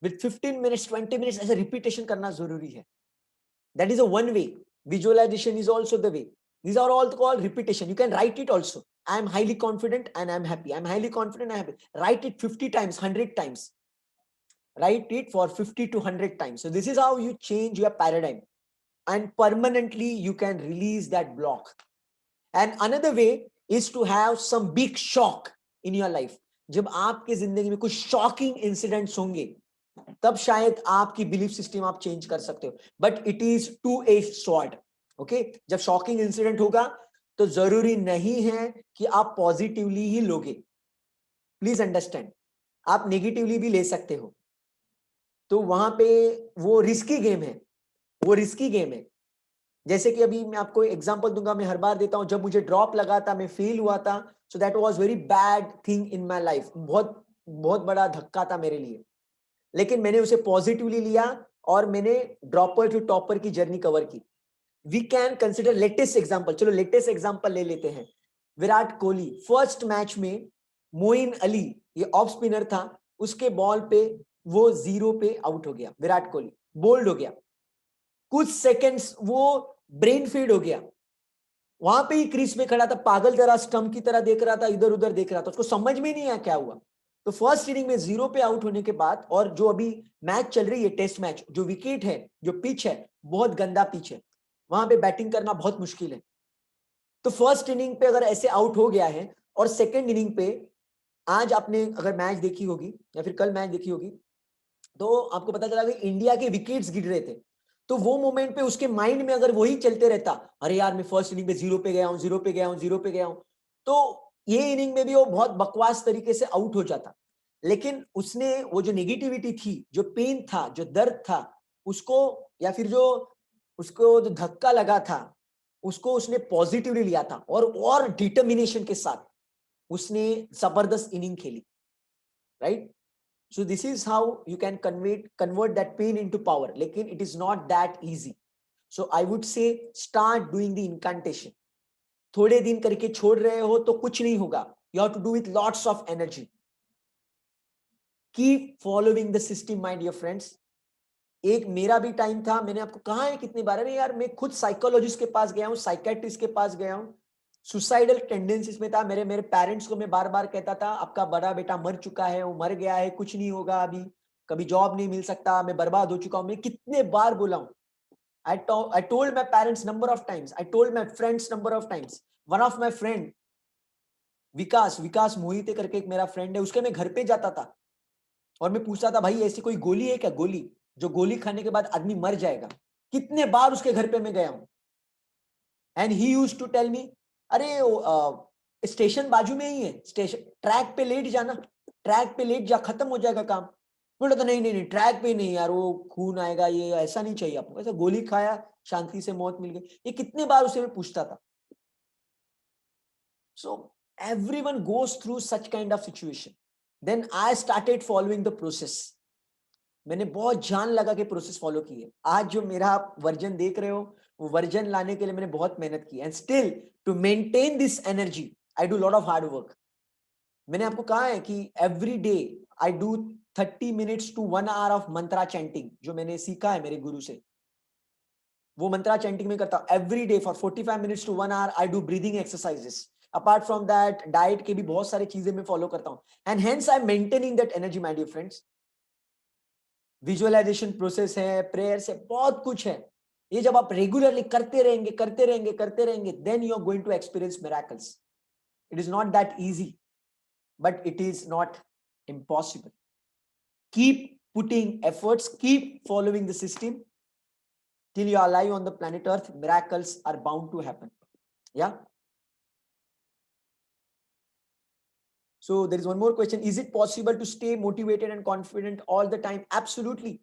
With 15 minutes, 20 minutes as a repetition करना जरूरी है. That is a one way. Visualization is also the way. These are all called repetition. You can write it also. I am highly confident and I am happy. I am highly confident and I am happy. Write it 50 times, 100 times. Write it for 50 to 100 times. So this is how you change your paradigm. And permanently you can release that block. And another way is to have some big shock in your life. जब आपके जिंदगी में कुछ shocking incidents होंगे, तब शायद आपकी belief system आप change कर सकते हो. But it is two-edged sword. Okay? जब shocking incident होगा, तो जरूरी नहीं है कि आप positively ही लोगे. Please understand. आप negatively भी ले सकते हो. तो वहां पे वो रिस्की गेम है. वो रिस्की गेम है. जैसे कि अभी मैं आपको एग्जांपल दूंगा, मैं हर बार देता हूं, जब मुझे ड्रॉप लगा था, मैं फेल हुआ था, so that was very bad thing in my life. बहुत बहुत बड़ा धक्का था मेरे लिए, लेकिन मैंने उसे पॉजिटिवली लिया और मैंने ड्रॉपर टू टॉपर की जर्नी कवर की. We can consider latest example. चलो लेटेस्ट एग्जांपल ले लेते हैं. विराट कोहली फर्स्ट मैच में मोइन अली, ये ऑफ स्पिनर था, उसके बॉल पे वो 0 पे आउट हो गया. विराट कोहली बोल्ड हो गया. कुछ सेकंड्स वो ब्रेन फेड हो गया, वहां पे ही क्रीज में खड़ा था, पागल तरह स्टंप की तरह देख रहा था, इधर उधर देख रहा था, उसको समझ में नहीं आया क्या हुआ। तो फर्स्ट इनिंग में 0 पे आउट होने के बाद, और जो अभी मैच चल रही है टेस्ट मैच, जो विकेट है, जो पिच है, बहुत गंदा पिच है, वहां पे बैटिंग करना बहुत मुश्किल है। तो फर्स्ट इनिंग पे अगर ऐसे आउट हो गया है, और सेकेंड इनिंग पे, आज आपने अगर मैच देखी होगी या फिर कल मैच देखी होगी, तो आपको पता चला कि इंडिया के विकेट्स गिर रहे थे। तो वो मोमेंट पे उसके माइंड में अगर वही चलते रहता, अरे यार मैं फर्स्ट इनिंग पे 0 पे गया हूं, 0 पे गया हूं, 0 पे गया हूं, तो ये इनिंग में भी वो बहुत बकवास तरीके से आउट हो जाता। लेकिन उसने वो जो नेगेटिविटी थी, जो पेन था, जो दर्द था, उसको, या फिर जो उसको जो धक्का लगा था, उसको उसने पॉजिटिवली लिया था, और डिटर्मिनेशन के साथ उसने जबरदस्त इनिंग खेली, right. So this is how you can convert that pain into power. लेकिन it is not that easy. So I would say start doing the incantation. थोड़े दिन करके छोड़ रहे हो तो कुछ नहीं होगा. You have to do with lots of energy. Keep following the system, my dear friends. एक मेरा भी टाइम था, मैंने आपको कहा है कितनी बार, अरे यार मैं खुद साइकोलॉजिस्ट के पास गया हूँ, साइकेट्रिस्ट के पास गया हूँ, सुसाइडल टेंडेंसीज में था, मेरे पेरेंट्स को मैं बार बार कहता था आपका बड़ा बेटा मर चुका है, वो मर गया है, कुछ नहीं होगा, अभी कभी जॉब नहीं मिल सकता, मैं बर्बाद हो चुका हूं। मैं कितने बार बोला हूं, I told my parents number of times, I told my friends number of times. One of my friend, विकास मोहिते करके एक मेरा फ्रेंड है, उसके मैं घर पे जाता था और मैं पूछता था भाई ऐसी कोई गोली है क्या, गोली जो गोली खाने के बाद आदमी मर जाएगा। कितने बार उसके घर पे मैं गया हूं, and he used to tell me, अरे स्टेशन बाजू में ही है, स्टेशन ट्रैक पे लेट जाना, ट्रैक पे लेट जा, खत्म हो जाएगा काम। बोला तो नहीं नहीं नहीं, ट्रैक पे नहीं यार, वो खून आएगा, ये ऐसा नहीं चाहिए आपको, ऐसा गोली खाया शांति से मौत मिल गई। ये कितने बार उसे मैं पूछता था। सो everyone goes through such kind of situation. Then I started following the process. मैंने बहुत जान लगा के प्रोसेस फॉलो की है। आज जो मेरा वर्जन देख रहे हो, वो वर्जन लाने के लिए मैंने बहुत मेहनत की, and still to maintain this energy I do lot of hard work. मैंने आपको कहा है कि every day I do 30 minutes to 1 hour of mantra chanting, जो मैंने सीखा है मेरे गुरु से, वो मंत्रा चैंटिंग में करता हूं every day for 45 minutes to 1 hour. I do breathing exercises. Apart from that diet के भी बहुत सारी चीजें मैं फॉलो करता हूं, and hence I am maintaining that energy my dear friends. Visualization process है, प्रेयर्स है, बहुत कुछ है। ये जब आप रेगुलरली करते रहेंगे, then you are going to experience miracles. It is not that easy, but it is not impossible. Keep putting efforts, keep following the system till you are alive on the planet earth. Miracles are bound to happen. Yeah. So there is one more question, is it possible to stay motivated and confident all the time? Absolutely.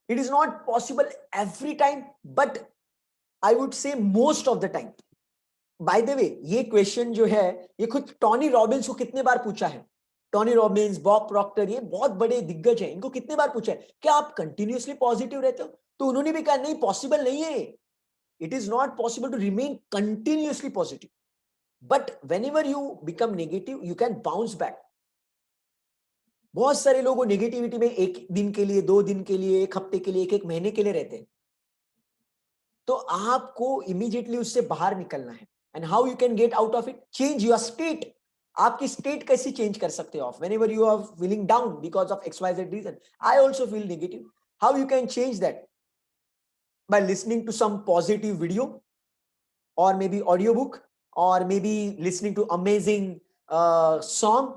It is not possible every time, but I would say most of the time. By the way, ये question जो है, ये खुद Tony Robins को कितने बार पूछा है। Tony Robins, Bob Procter, ये बहुत बड़े दिग्गज हैं, इनको कितने बार पूछा है क्या आप कंटिन्यूअसली पॉजिटिव रहते हो, तो उन्होंने भी कहा नहीं, पॉसिबल नहीं है। It is not possible to remain continuously positive, but whenever you become negative you can bounce back. बहुत सारे लोग नेगेटिविटी में एक दिन के लिए, 2 दिन के लिए, 1 हफ्ते के लिए, 1 महीने के लिए रहते हैं। तो आपको इमीडिएटली उससे बाहर निकलना है। And how you can get out of it? Change your state. आपकी स्टेट कैसे चेंज कर सकते हो? Whenever you are feeling down because of XYZ reason, I also feel negative, how you can change that? by listening to some positive video, or maybe audiobook, or maybe listening to amazing song,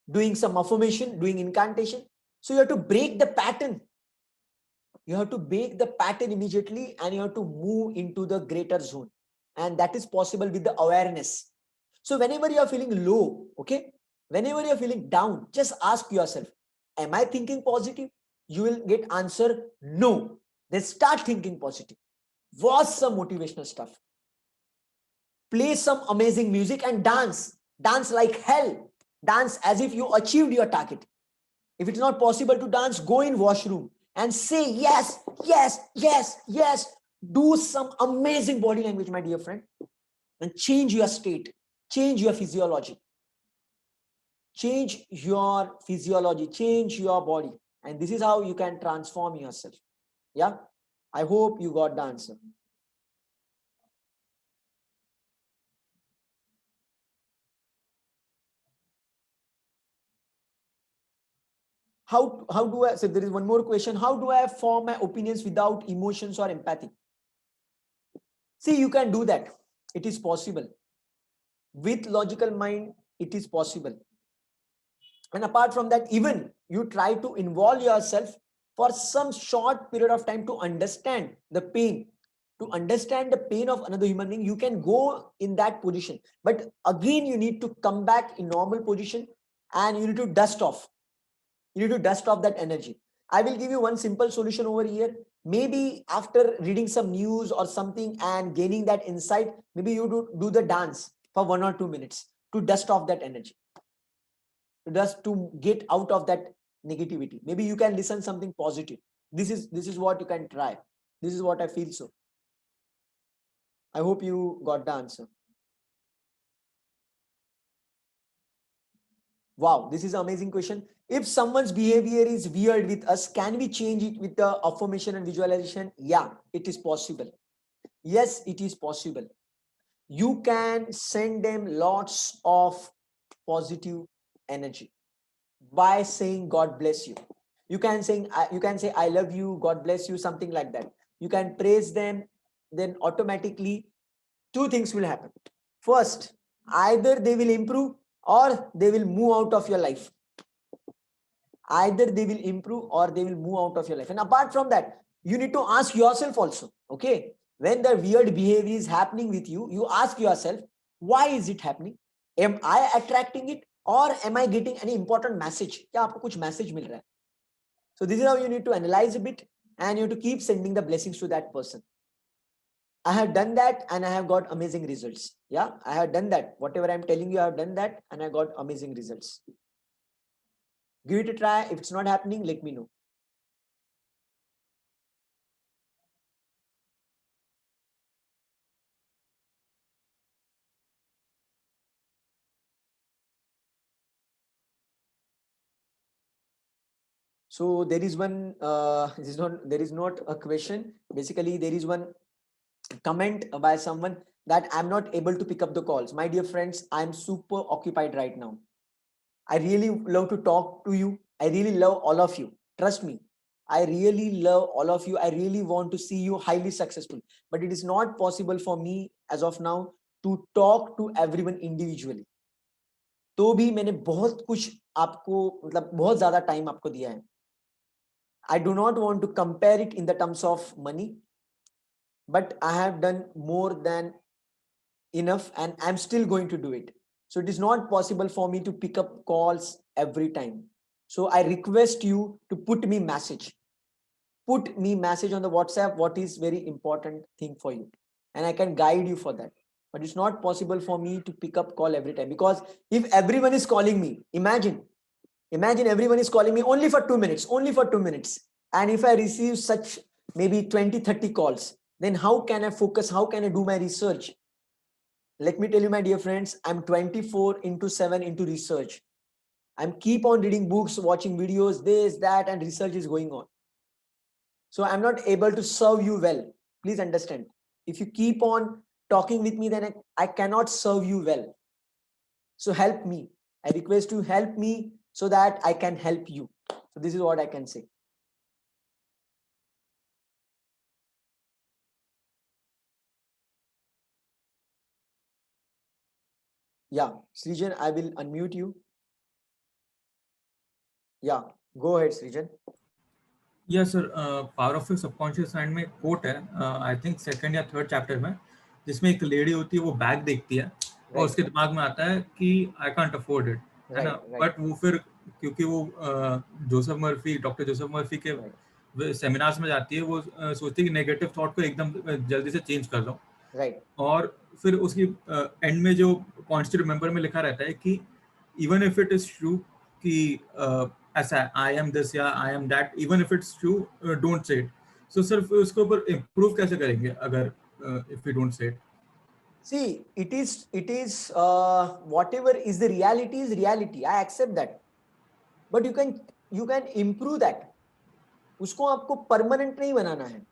doing some affirmation, doing incantation. So you have to break the pattern. You have to break the pattern immediately, and you have to move into the greater zone, and that is possible with the awareness. So whenever you are feeling low, okay, whenever you are feeling down, just ask yourself, am I thinking positive? You will get answer no. Then start thinking positive. Watch some motivational stuff. Play some amazing music and dance. Dance like hell. Dance as if you achieved your target. If it's not possible to dance, go in washroom and say yes, yes, yes, yes. Do some amazing body language, my dear friend. And change your state. Change your physiology. Change your physiology. Change your body. And this is how you can transform yourself. Yeah, I hope you got the answer. how do I, so there is one more question, how do I form my opinions without emotions or empathy? See, you can do that. It is possible. With logical mind, it is possible. And apart from that, even you try to involve yourself for some short period of time to understand the pain, to understand the pain of another human being. You can go in that position, but again you need to come back in normal position, and you need to dust off. You need to dust off that energy. I will give you one simple solution over here. Maybe after reading some news or something and gaining that insight, maybe you do the dance for 1 or 2 minutes to dust off that energy, just to get out of that negativity. Maybe you can listen something positive. This is what you can try. This is what I feel. So I hope you got the answer. Wow, this is an amazing question. If someone's behavior is weird with us, can we change it with the affirmation and visualization? Yeah, it is possible. Yes, it is possible. You can send them lots of positive energy by saying God bless you. You can say I love you, God bless you, something like that. You can praise them, then automatically two things will happen. First, either they will improve or they will move out of your life. Either they will improve or they will move out of your life. And apart from that, you need to ask yourself also, okay, when the weird behavior is happening with you, you ask yourself, why is it happening? Am I attracting it or am I getting any important message? क्या आपको कुछ message मिल रहा है? So this is how you need to analyze a bit, and you have to keep sending the blessings to that person. I have done that and I have got amazing results. Yeah, I have done that. Whatever I'm telling you, I have done that and I got amazing results. Give it a try. If it's not happening, let me know. So there is one, there is not a question. Basically, there is one comment by someone that I'm not able to pick up the calls. My dear friends, I'm super occupied right now. I really love to talk to you. I really love all of you. Trust me. I really love all of you. I really want to see you highly successful. But it is not possible for me as of now to talk to everyone individually. तो भी मैंने बहुत कुछ आपको मतलब बहुत ज्यादा time आपको दिया है. I do not want to compare it in the terms of money, but I have done more than enough and I'm still going to do it. So it is not possible for me to pick up calls every time. So I request you to put me message on the WhatsApp what is very important thing for you, and I can guide you for that. But it's not possible for me to pick up call every time, because if everyone is calling me, imagine everyone is calling me only for 2 minutes, and if I receive such maybe 20-30 calls, then how can I focus, how can I do my research? Let me tell you, my dear friends, I'm 24/7 into research. I'm keep on reading books, watching videos, this, that, and research is going on. So I'm not able to serve you well. Please understand. If you keep on talking with me, then I cannot serve you well. So help me. I request you help me so that I can help you. So this is what I can say. Yeah, Srijan, I will unmute you. Yeah, go ahead, Srijan. Yes, sir. Power of subconscious mind में coat है, I think second या third chapter में, जिसमें एक lady होती है, वो bag देखती है और उसके दिमाग में आता है कि आई कांट अफोर्ड इट, है ना. बट वो फिर क्योंकि वो डॉक्टर जोसेफ मर्फी के सेमिनार्स में जाती है, वो सोचती है कि नेगेटिव थॉट को एकदम जल्दी से चेंज कर दो. और फिर उसकी एंड में जो कॉन्स्टेंट रिमेंबर में लिखा रहता है कि even if it is true कि ऐसा आई एम दिस या I am that, even if it's true don't say it. So सिर्फ उसके ऊपर इंप्रूव कैसे करेंगे अगर if we don't say it? See, it is whatever is the reality is reality. I accept that, but you can improve that. उसको आपको permanent नहीं बनाना है.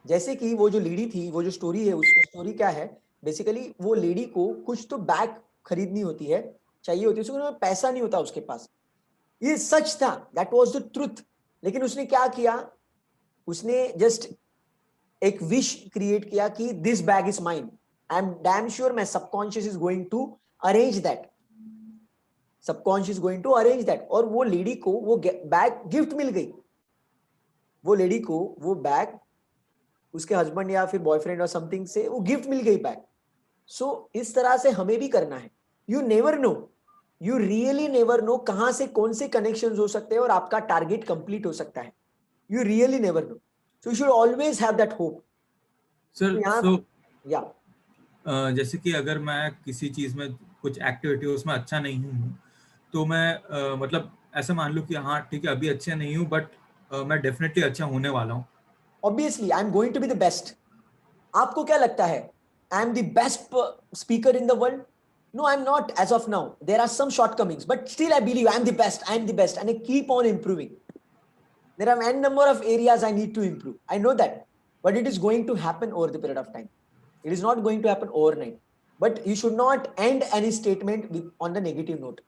जैसे कि वो जो लेडी थी, वो जो स्टोरी है, उसको स्टोरी क्या है, बेसिकली वो लेडी को कुछ तो बैग खरीदनी होती है, चाहिए होती है, उसको पैसा नहीं होता उसके पास. ये सच था, दैट वाज द ट्रुथ। लेकिन उसने क्या किया, उसने जस्ट एक विश क्रिएट किया कि this bag is mine, I am damn sure my subconscious is going to arrange that, subconscious going to arrange that. और वो लेडी को वो बैग गिफ्ट मिल गई, वो लेडी को वो बैग उसके हस्बैंड या फिर बॉयफ्रेंड और समथिंग से वो गिफ्ट मिल गई बैग। सो इस तरह से हमें भी करना है। You never know, you really never know कहां से कौन से कनेक्शंस हो सकते हैं और आपका टारगेट कंप्लीट हो सकता है। You really never know, so you should always have that hope. Sir यहाँ सो या जैसे कि अगर मैं किसी चीज में कुछ एक्टिविटी उसमें अच्छा नहीं हूँ, तो मैं मतलब ऐसा मान लूँ कि हाँ ठीक है अभी अच्छा नहीं हूँ, बट मैं डेफिनेटली अच्छा होने वाला हूँ। Obviously I am going to be the best. आपको क्या लगता है I am the best speaker in the world? No, I'm not as of now. There are some shortcomings, but still I believe I am the best. I am the best, and I keep on improving. There are n number of areas I need to improve. I know that, but it is going to happen over the period of time. It is not going to happen overnight. But you should not end any statement on the negative note.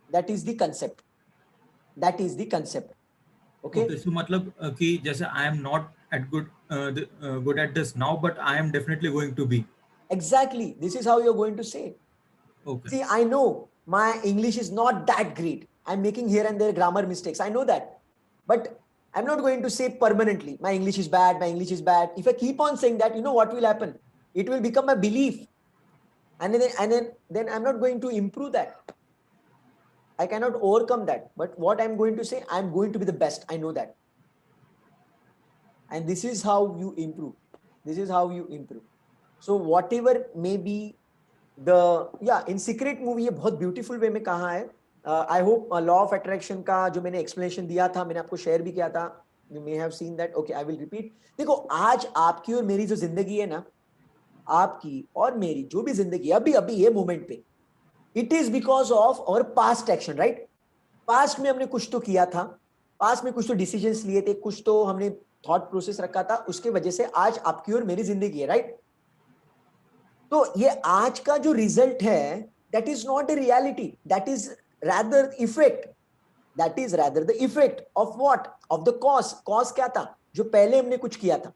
That is the concept. That is the concept. Okay. Okay, so मतलब कि जैसे I am not at good at this now, but I am definitely going to be. Exactly. This is how you're going to say. Okay See, I know my English is not that great. I'm making here and there grammar mistakes. I know that. But I'm not going to say permanently, my English is bad, my English is bad. If I keep on saying that, you know what will happen? It will become a belief. And then I'm not going to improve that. I cannot overcome that. But what I'm going to say, I'm going to be the best. I know that. And this is how you improve. This is how you improve. So whatever may be in secret movie, ये बहुत beautiful way में कहा है। I hope law of attraction का जो मैंने explanation दिया था, मैंने आपको शेयर भी किया था, you may have seen that. Okay, I will repeat. देखो, आज आपकी और मेरी जो जिंदगी है ना, आपकी और मेरी जो भी जिंदगी अभी अभी ये मोमेंट पे, it is because of our past action, right? Past में हमने कुछ तो किया था, पास्ट में कुछ तो डिसीजंस लिए थे, कुछ तो हमने थॉट प्रोसेस रखा था, उसके वजह से आज आपकी और मेरी जिंदगी है, राइट? तो ये आज का जो रिजल्ट है, that is not a reality, that is rather effect, that is rather the effect of what, of the cause. Cause क्या था? जो पहले हमने कुछ किया था।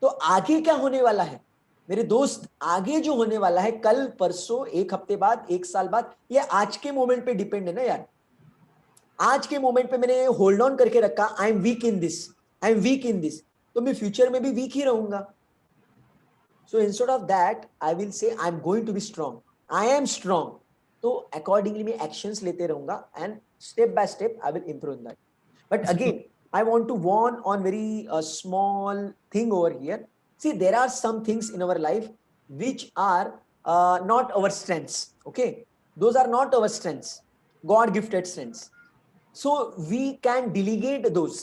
तो आगे क्या होने वाला है मेरे दोस्त? आगे जो होने वाला है, कल परसों, एक हफ्ते बाद, एक साल बाद, ये आज के मोमेंट पे डिपेंड है ना यार। आज के मोमेंट पे मैंने होल्ड ऑन करके रखा, I am weak in this, I am weak in this, तो मैं फ्यूचर में भी वीक ही रहूंगा। So instead of that, I will say I'm going to be strong. I am strong. So accordingly, मैं actions लेते रहूंगा and step by step I will improve that. But again, I want to warn on very small thing over here. See, there are some things in our life which are not our strengths. Okay, those are not our strengths. God gifted strengths. So we can delegate those.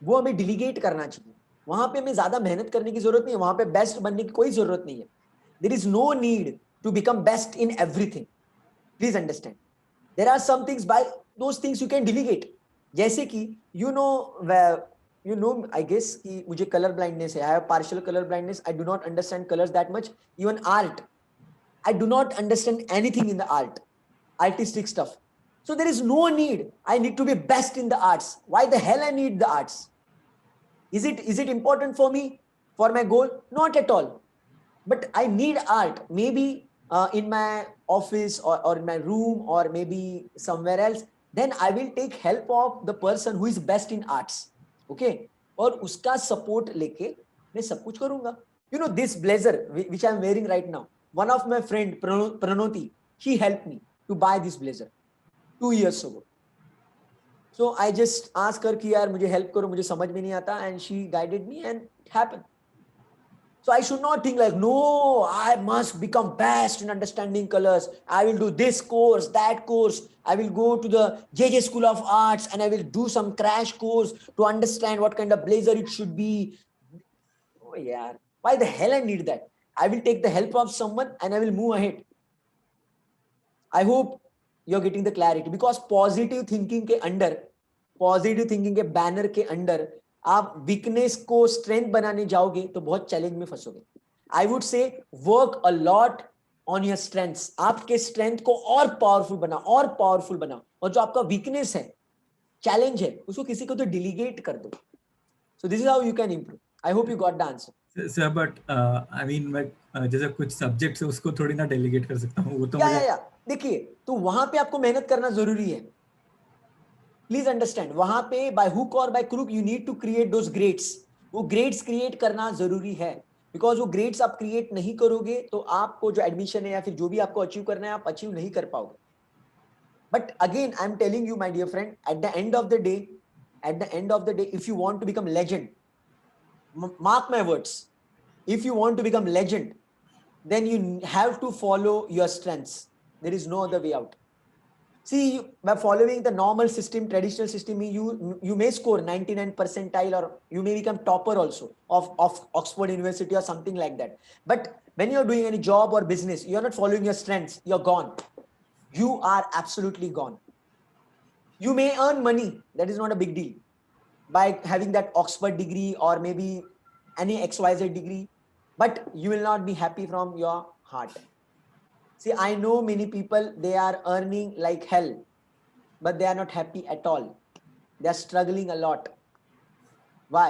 वो हमें delegate करना चाहिए। वहां पे हमें ज्यादा मेहनत करने की जरूरत नहीं है, वहां पे बेस्ट बनने की कोई जरूरत नहीं है। There is no need to become best in everything. Please understand, there are some things, by those things you can delegate. जैसे कि यू नो आई गेस कि मुझे कलर ब्लाइंडनेस है, I have partial colour blindness, I do not understand colours that much. Even art, I do not understand anything in the art, artistic stuff. So there is no need I need to be best in the arts. Why the hell I need the arts? Is it important for me, for my goal? Not at all. But I need art, maybe in my office or in my room or maybe somewhere else. Then I will take help of the person who is best in arts. Okay, और उसका support लेके मैं सब कुछ करूंगा। You know this blazer which I am wearing right now, one of my friend Pranoti, he helped me to buy this blazer 2 years ago. So I just asked her कि यार मुझे help करो, मुझे समझ में नहीं आता, and she guided me and it happened. So I should not think like, no, I must become best in understanding colors. I will do this course, that course. I will go to the JJ School of Arts and I will do some crash course to understand what kind of blazer it should be. Oh yeah, why the hell I need that? I will take the help of someone and I will move ahead. I hope you're getting the clarity, because positive thinking के under, positive thinking के banner के under आप weakness को strength बनाने जाओगे तो बहुत challenge में फंसोगे। I would say work a lot on your strengths. आपके स्ट्रेंथ को और पावरफुल बनाओ, और पावरफुल बनाओ, और जो आपका वीकनेस है चैलेंज है उसको किसी को तो डिलीगेट कर दो. So this is how you can improve. I hope you got the answer. Sir but I mean मैं जैसे कुछ सब्जेक्ट्स है उसको थोड़ी ना डेलीगेट कर सकता हूँ, वो तो मुझे या देखिए, तो वहां पे आपको मेहनत करना जरूरी है. प्लीज अंडरस्टैंड, वहां पे बाय हुक और by crook you need to create those grades. वो ग्रेड्स क्रिएट करना जरूरी है, बिकॉज वो ग्रेड्स आप क्रिएट नहीं करोगे तो आपको जो एडमिशन है या फिर जो भी आपको अचीव करना है आप अचीव नहीं कर पाओगे. But again I am telling you my dear friend, at the end of the day if you want to become legend, mark my words, if you want to become legend, then you have to follow your strengths. There is no other way out. See, by following the normal system, traditional system, you may score 99 percentile, or you may become topper also of Oxford University or something like that. But when you're doing any job or business, you're not following your strengths, you're gone. You are absolutely gone. You may earn money, that is not a big deal, by having that Oxford degree or maybe any XYZ degree, but you will not be happy from your heart. See, I know many people, they are earning like hell, but they are not happy at all. They are struggling a lot. Why?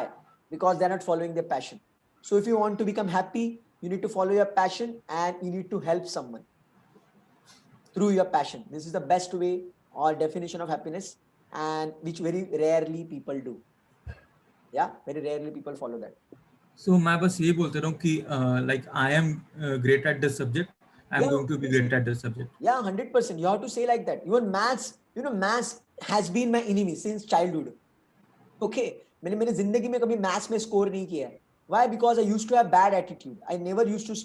Because they are not following their passion. So if you want to become happy, you need to follow your passion and you need to help someone through your passion. This is the best way or definition of happiness, and which very rarely people do. Yeah, very rarely people follow that. So मैं बस ये बोलते रहूँ कि like I am great at this subject, I am Yeah. Going to be great at this subject. Yeah, 100%. You have to say like that. Even maths, maths has been my enemy since childhood. Okay, मैंने मेरी जिंदगी में कभी maths में score नहीं किया है. Why? Because I used to have bad attitude. I never used to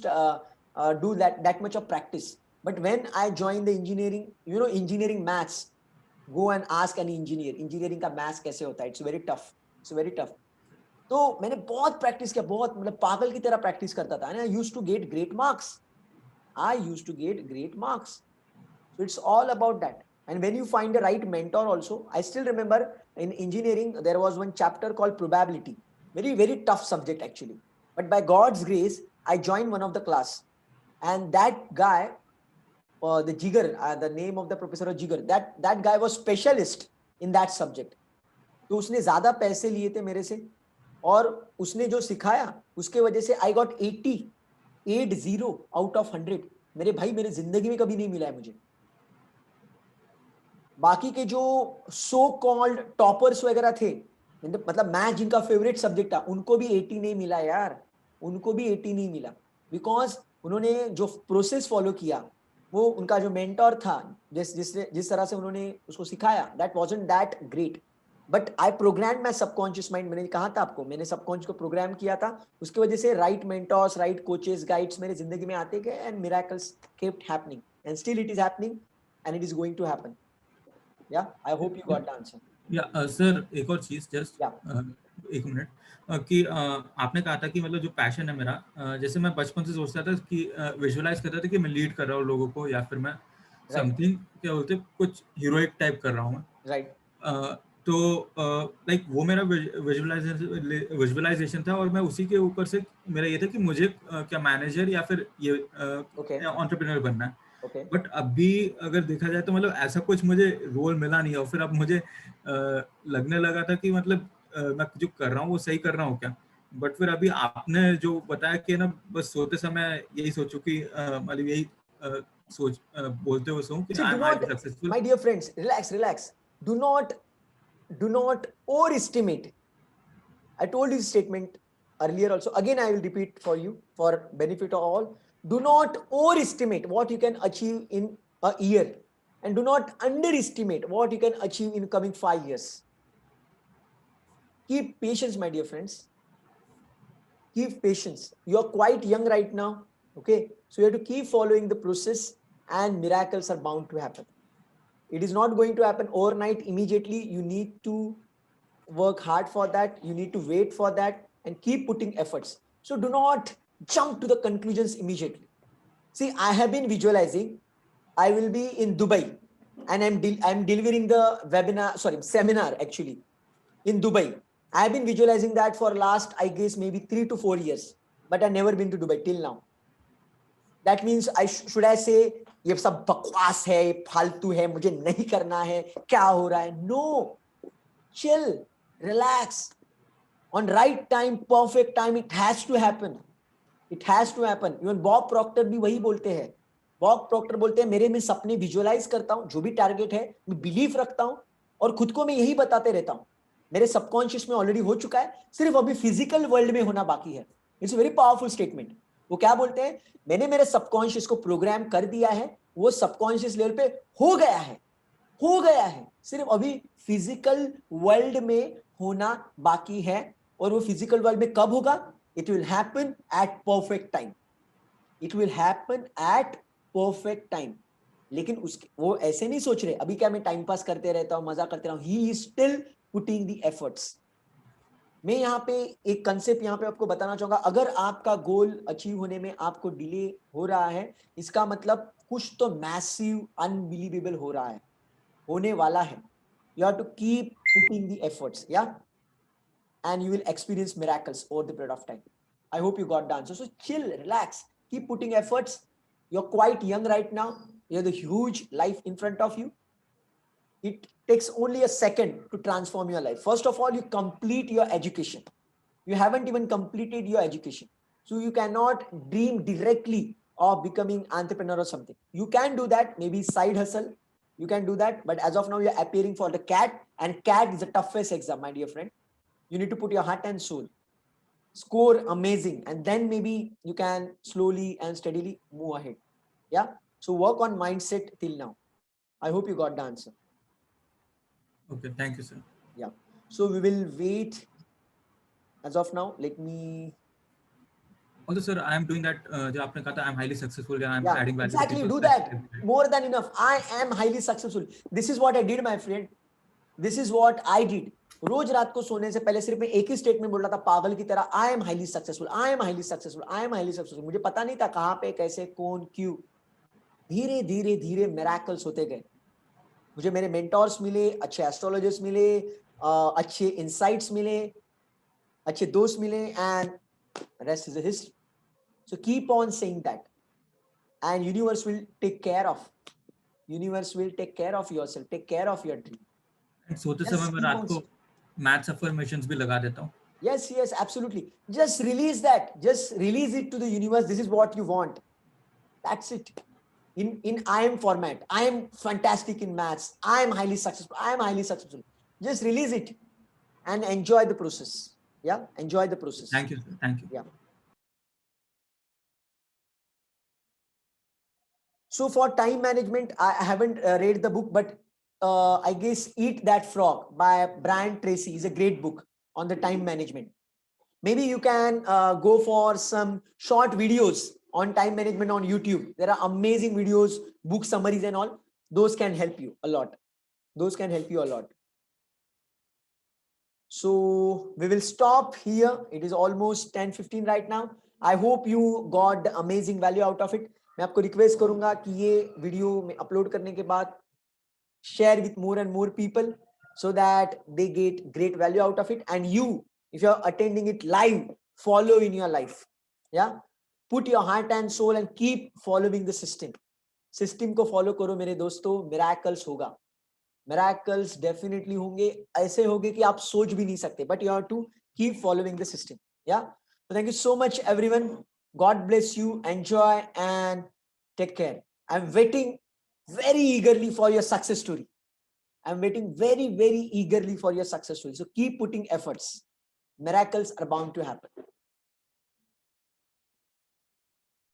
do that much of practice. But when I joined the engineering, engineering maths, go and ask any engineer, engineering का maths कैसे होता है? It's very tough. It's very tough. तो मैंने बहुत practice किया, बहुत मतलब पागल की तरह प्रैक्टिस करता था. And I used to get great marks. So it's all about that. And when you find the right mentor also, I still remember in engineering, there was one chapter called probability. Very, very tough subject actually. But by God's grace, I joined one of the class. And that guy, the Jigar, the name of the professor was Jigar, that guy was specialist in that subject. तो उसने ज्यादा पैसे लिए थे मेरे से, और उसने जो सिखाया उसके वजह से I got 80 out of 100. मेरे भाई, मेरे जिंदगी में कभी नहीं मिला है मुझे. बाकी के जो सो कॉल्ड टॉपर्स वगैरह थे, मतलब मैथ जिनका फेवरेट सब्जेक्ट था, उनको भी 80 नहीं मिला यार. उनको भी 80 नहीं मिला, बिकॉज उन्होंने जो प्रोसेस फॉलो किया, वो उनका जो मेंटोर था, जिस तरह से उन्होंने उसको सिखाया, that wasn't that great. But I program my subconscious mind. मैंने कहा था आपको, मैंने सबकॉन्शियस को प्रोग्राम किया था. उसकी वजह से right mentors, right coaches, guides मेरे जिंदगी में आते गए, and miracles kept happening, and still it is happening, and it is going to happen. Yeah I hope you got the answer. Yeah sir, एक और चीज, जस्ट एक मिनट, कि आपने कहा था कि मतलब जो पैशन है मेरा, जैसे मैं बचपन से सोचता था कि विजुअलाइज करता था कि मैं लीड कर रहा हूँ लोगों को, या फिर मैं समथिंग क्या बोलते कुछ हीरोइक टाइप कर रहा हूँ. राइट. तो लाइक वो मेरा विजुअलाइजेशन था, और मैं उसी के ऊपर से मेरा ये था कि मुझे क्या मैनेजर या फिर ये एंटरप्रेन्योर बनना है. बट अभी अगर देखा जाए तो मतलब ऐसा कुछ मुझे रोल मिला नहीं है, और फिर अब मुझे लगने लगा था कि मतलब मैं जो कर रहा हूँ वो सही कर रहा हूँ क्या. बट फिर अभी आपने जो बताया कि ना, बस सोते समय यही सोचूं कि मतलब यही सोच बोलते हुए सोऊं कि I am successful. My dear friends, relax. Do not overestimate. I told you this statement earlier also. Again, I will repeat for you for benefit of all. Do not overestimate what you can achieve in a year, and do not underestimate what you can achieve in coming 5 years. Keep patience, my dear friends. Keep patience. You are quite young right now. Okay, so you have to keep following the process, and miracles are bound to happen. It is not going to happen overnight, immediately. You need to work hard for that. You need to wait for that and keep putting efforts. So do not jump to the conclusions immediately. See, I have been visualizing. I will be in Dubai, and I'm delivering the seminar actually in Dubai. I have been visualizing that for last, I guess, maybe 3 to 4 years, but I've never been to Dubai till now. That means should I say ये सब बकवास है, फालतू है, मुझे नहीं करना है, क्या हो रहा है? No, chill, relax. On right time, perfect time, it has to happen. It has to happen. Even Bob Proctor भी वही बोलते हैं. Bob Proctor बोलते हैं मेरे में सपने विजुअलाइज करता हूँ, जो भी टारगेट है मैं बिलीव रखता हूँ और खुद को मैं यही बताते रहता हूँ. मेरे सबकॉन्शियस में ऑलरेडी हो चुका है, सिर्फ अभी फिजिकल वर्ल्ड में होना बाकी है. It's very powerful statement. वो क्या बोलते हैं, मैंने मेरे सबकॉन्शियस को प्रोग्राम कर दिया है, वो सबकॉन्शियस लेवल पे हो गया है, सिर्फ अभी फिजिकल वर्ल्ड में होना बाकी है. और वो फिजिकल वर्ल्ड में कब होगा? It will happen at perfect time. It will happen at perfect time. लेकिन उसके वो ऐसे नहीं सोच रहे अभी क्या मैं टाइम पास करते रहता हूँ, मजा करते रहूं. He is still putting the efforts. मैं यहाँ पे एक कंसेप्ट यहाँ पे आपको बताना चाहूंगा. अगर आपका गोल अचीव होने में आपको डिले हो रहा है, इसका मतलब कुछ तो मैसिव अनबिलीवेबल हो रहा है, होने वाला है. You have to keep putting the efforts, yeah, and you will experience miracles over the period of time. I hope you got the answer. So chill, relax, keep putting efforts. You're quite young right now. You have the huge life in front of you. It takes only a second to transform your life. First of all, you complete your education. You haven't even completed your education. So you cannot dream directly of becoming entrepreneur or something. You can do that, maybe side hustle. You can do that. But as of now, you're appearing for the CAT, and CAT is the toughest exam, my dear friend. You need to put your heart and soul, score amazing, and then maybe you can slowly and steadily move ahead. Yeah. So work on mindset till now. I hope you got the answer. Okay, thank you, sir. Yeah. So we will wait. As of now, let me. Also, sir, I am doing that. जो आपने कहा था, I am highly successful. I am Yeah, adding value. exactly. To Do people. that. More than enough. I am highly successful. This is what I did, my friend. This is what I did. रोज रात को सोने से पहले सिर्फ मैं एक ही statement बोल रहा था पागल की तरह, I am highly successful, I am highly successful, I am highly successful. मुझे पता नहीं था कहां पे, कैसे, कौन, क्यों. धीरे धीरे धीरे मिरेकल्स होते गए. मुझे मेरे मेंटोर्स मिले, अच्छे एस्ट्रोलॉजर्स मिले, अच्छे इंसाइट्स मिले, अच्छे दोस्त मिले, and rest is history. So keep on saying that, and universe will take care of, universe will take care of yourself, take care of your dream. सोते समय मैं रात को मैथ्स अफर्मेशंस भी लगा देता हूँ. Yes, yes, absolutely. Just release that. Just release it to the universe. This is what you want. That's it. In I am format. I am fantastic in maths. I am highly successful. I am highly successful. Just release it and enjoy the process. Yeah, enjoy the process. Thank you, sir. Thank you. Yeah. So for time management, I haven't read the book, but I guess Eat That Frog by Brian Tracy is a great book on the time management. Maybe you can go for some short videos on time management on YouTube. There are amazing videos, book summaries and all. Those can help you a lot. Those can help you a lot. So we will stop here. It is almost 10:15 right now. I hope you got the amazing value out of it. मैं आपको request करूंगा कि ये video में upload करने के बाद share with more and more people so that they get great value out of it. And you, if you're attending it live, follow in your life. Yeah, put your heart and soul and keep following the system. System को follow करो मेरे दोस्तों, miracles होगा. Miracles definitely होंगे, ऐसे होंगे कि आप सोच भी नहीं सकते. But you have to keep following the system. Yeah. So thank you so much, everyone. God bless you. Enjoy and take care. I'm waiting very eagerly for your success story. I'm waiting very, very eagerly for your success story. So keep putting efforts. Miracles are bound to happen.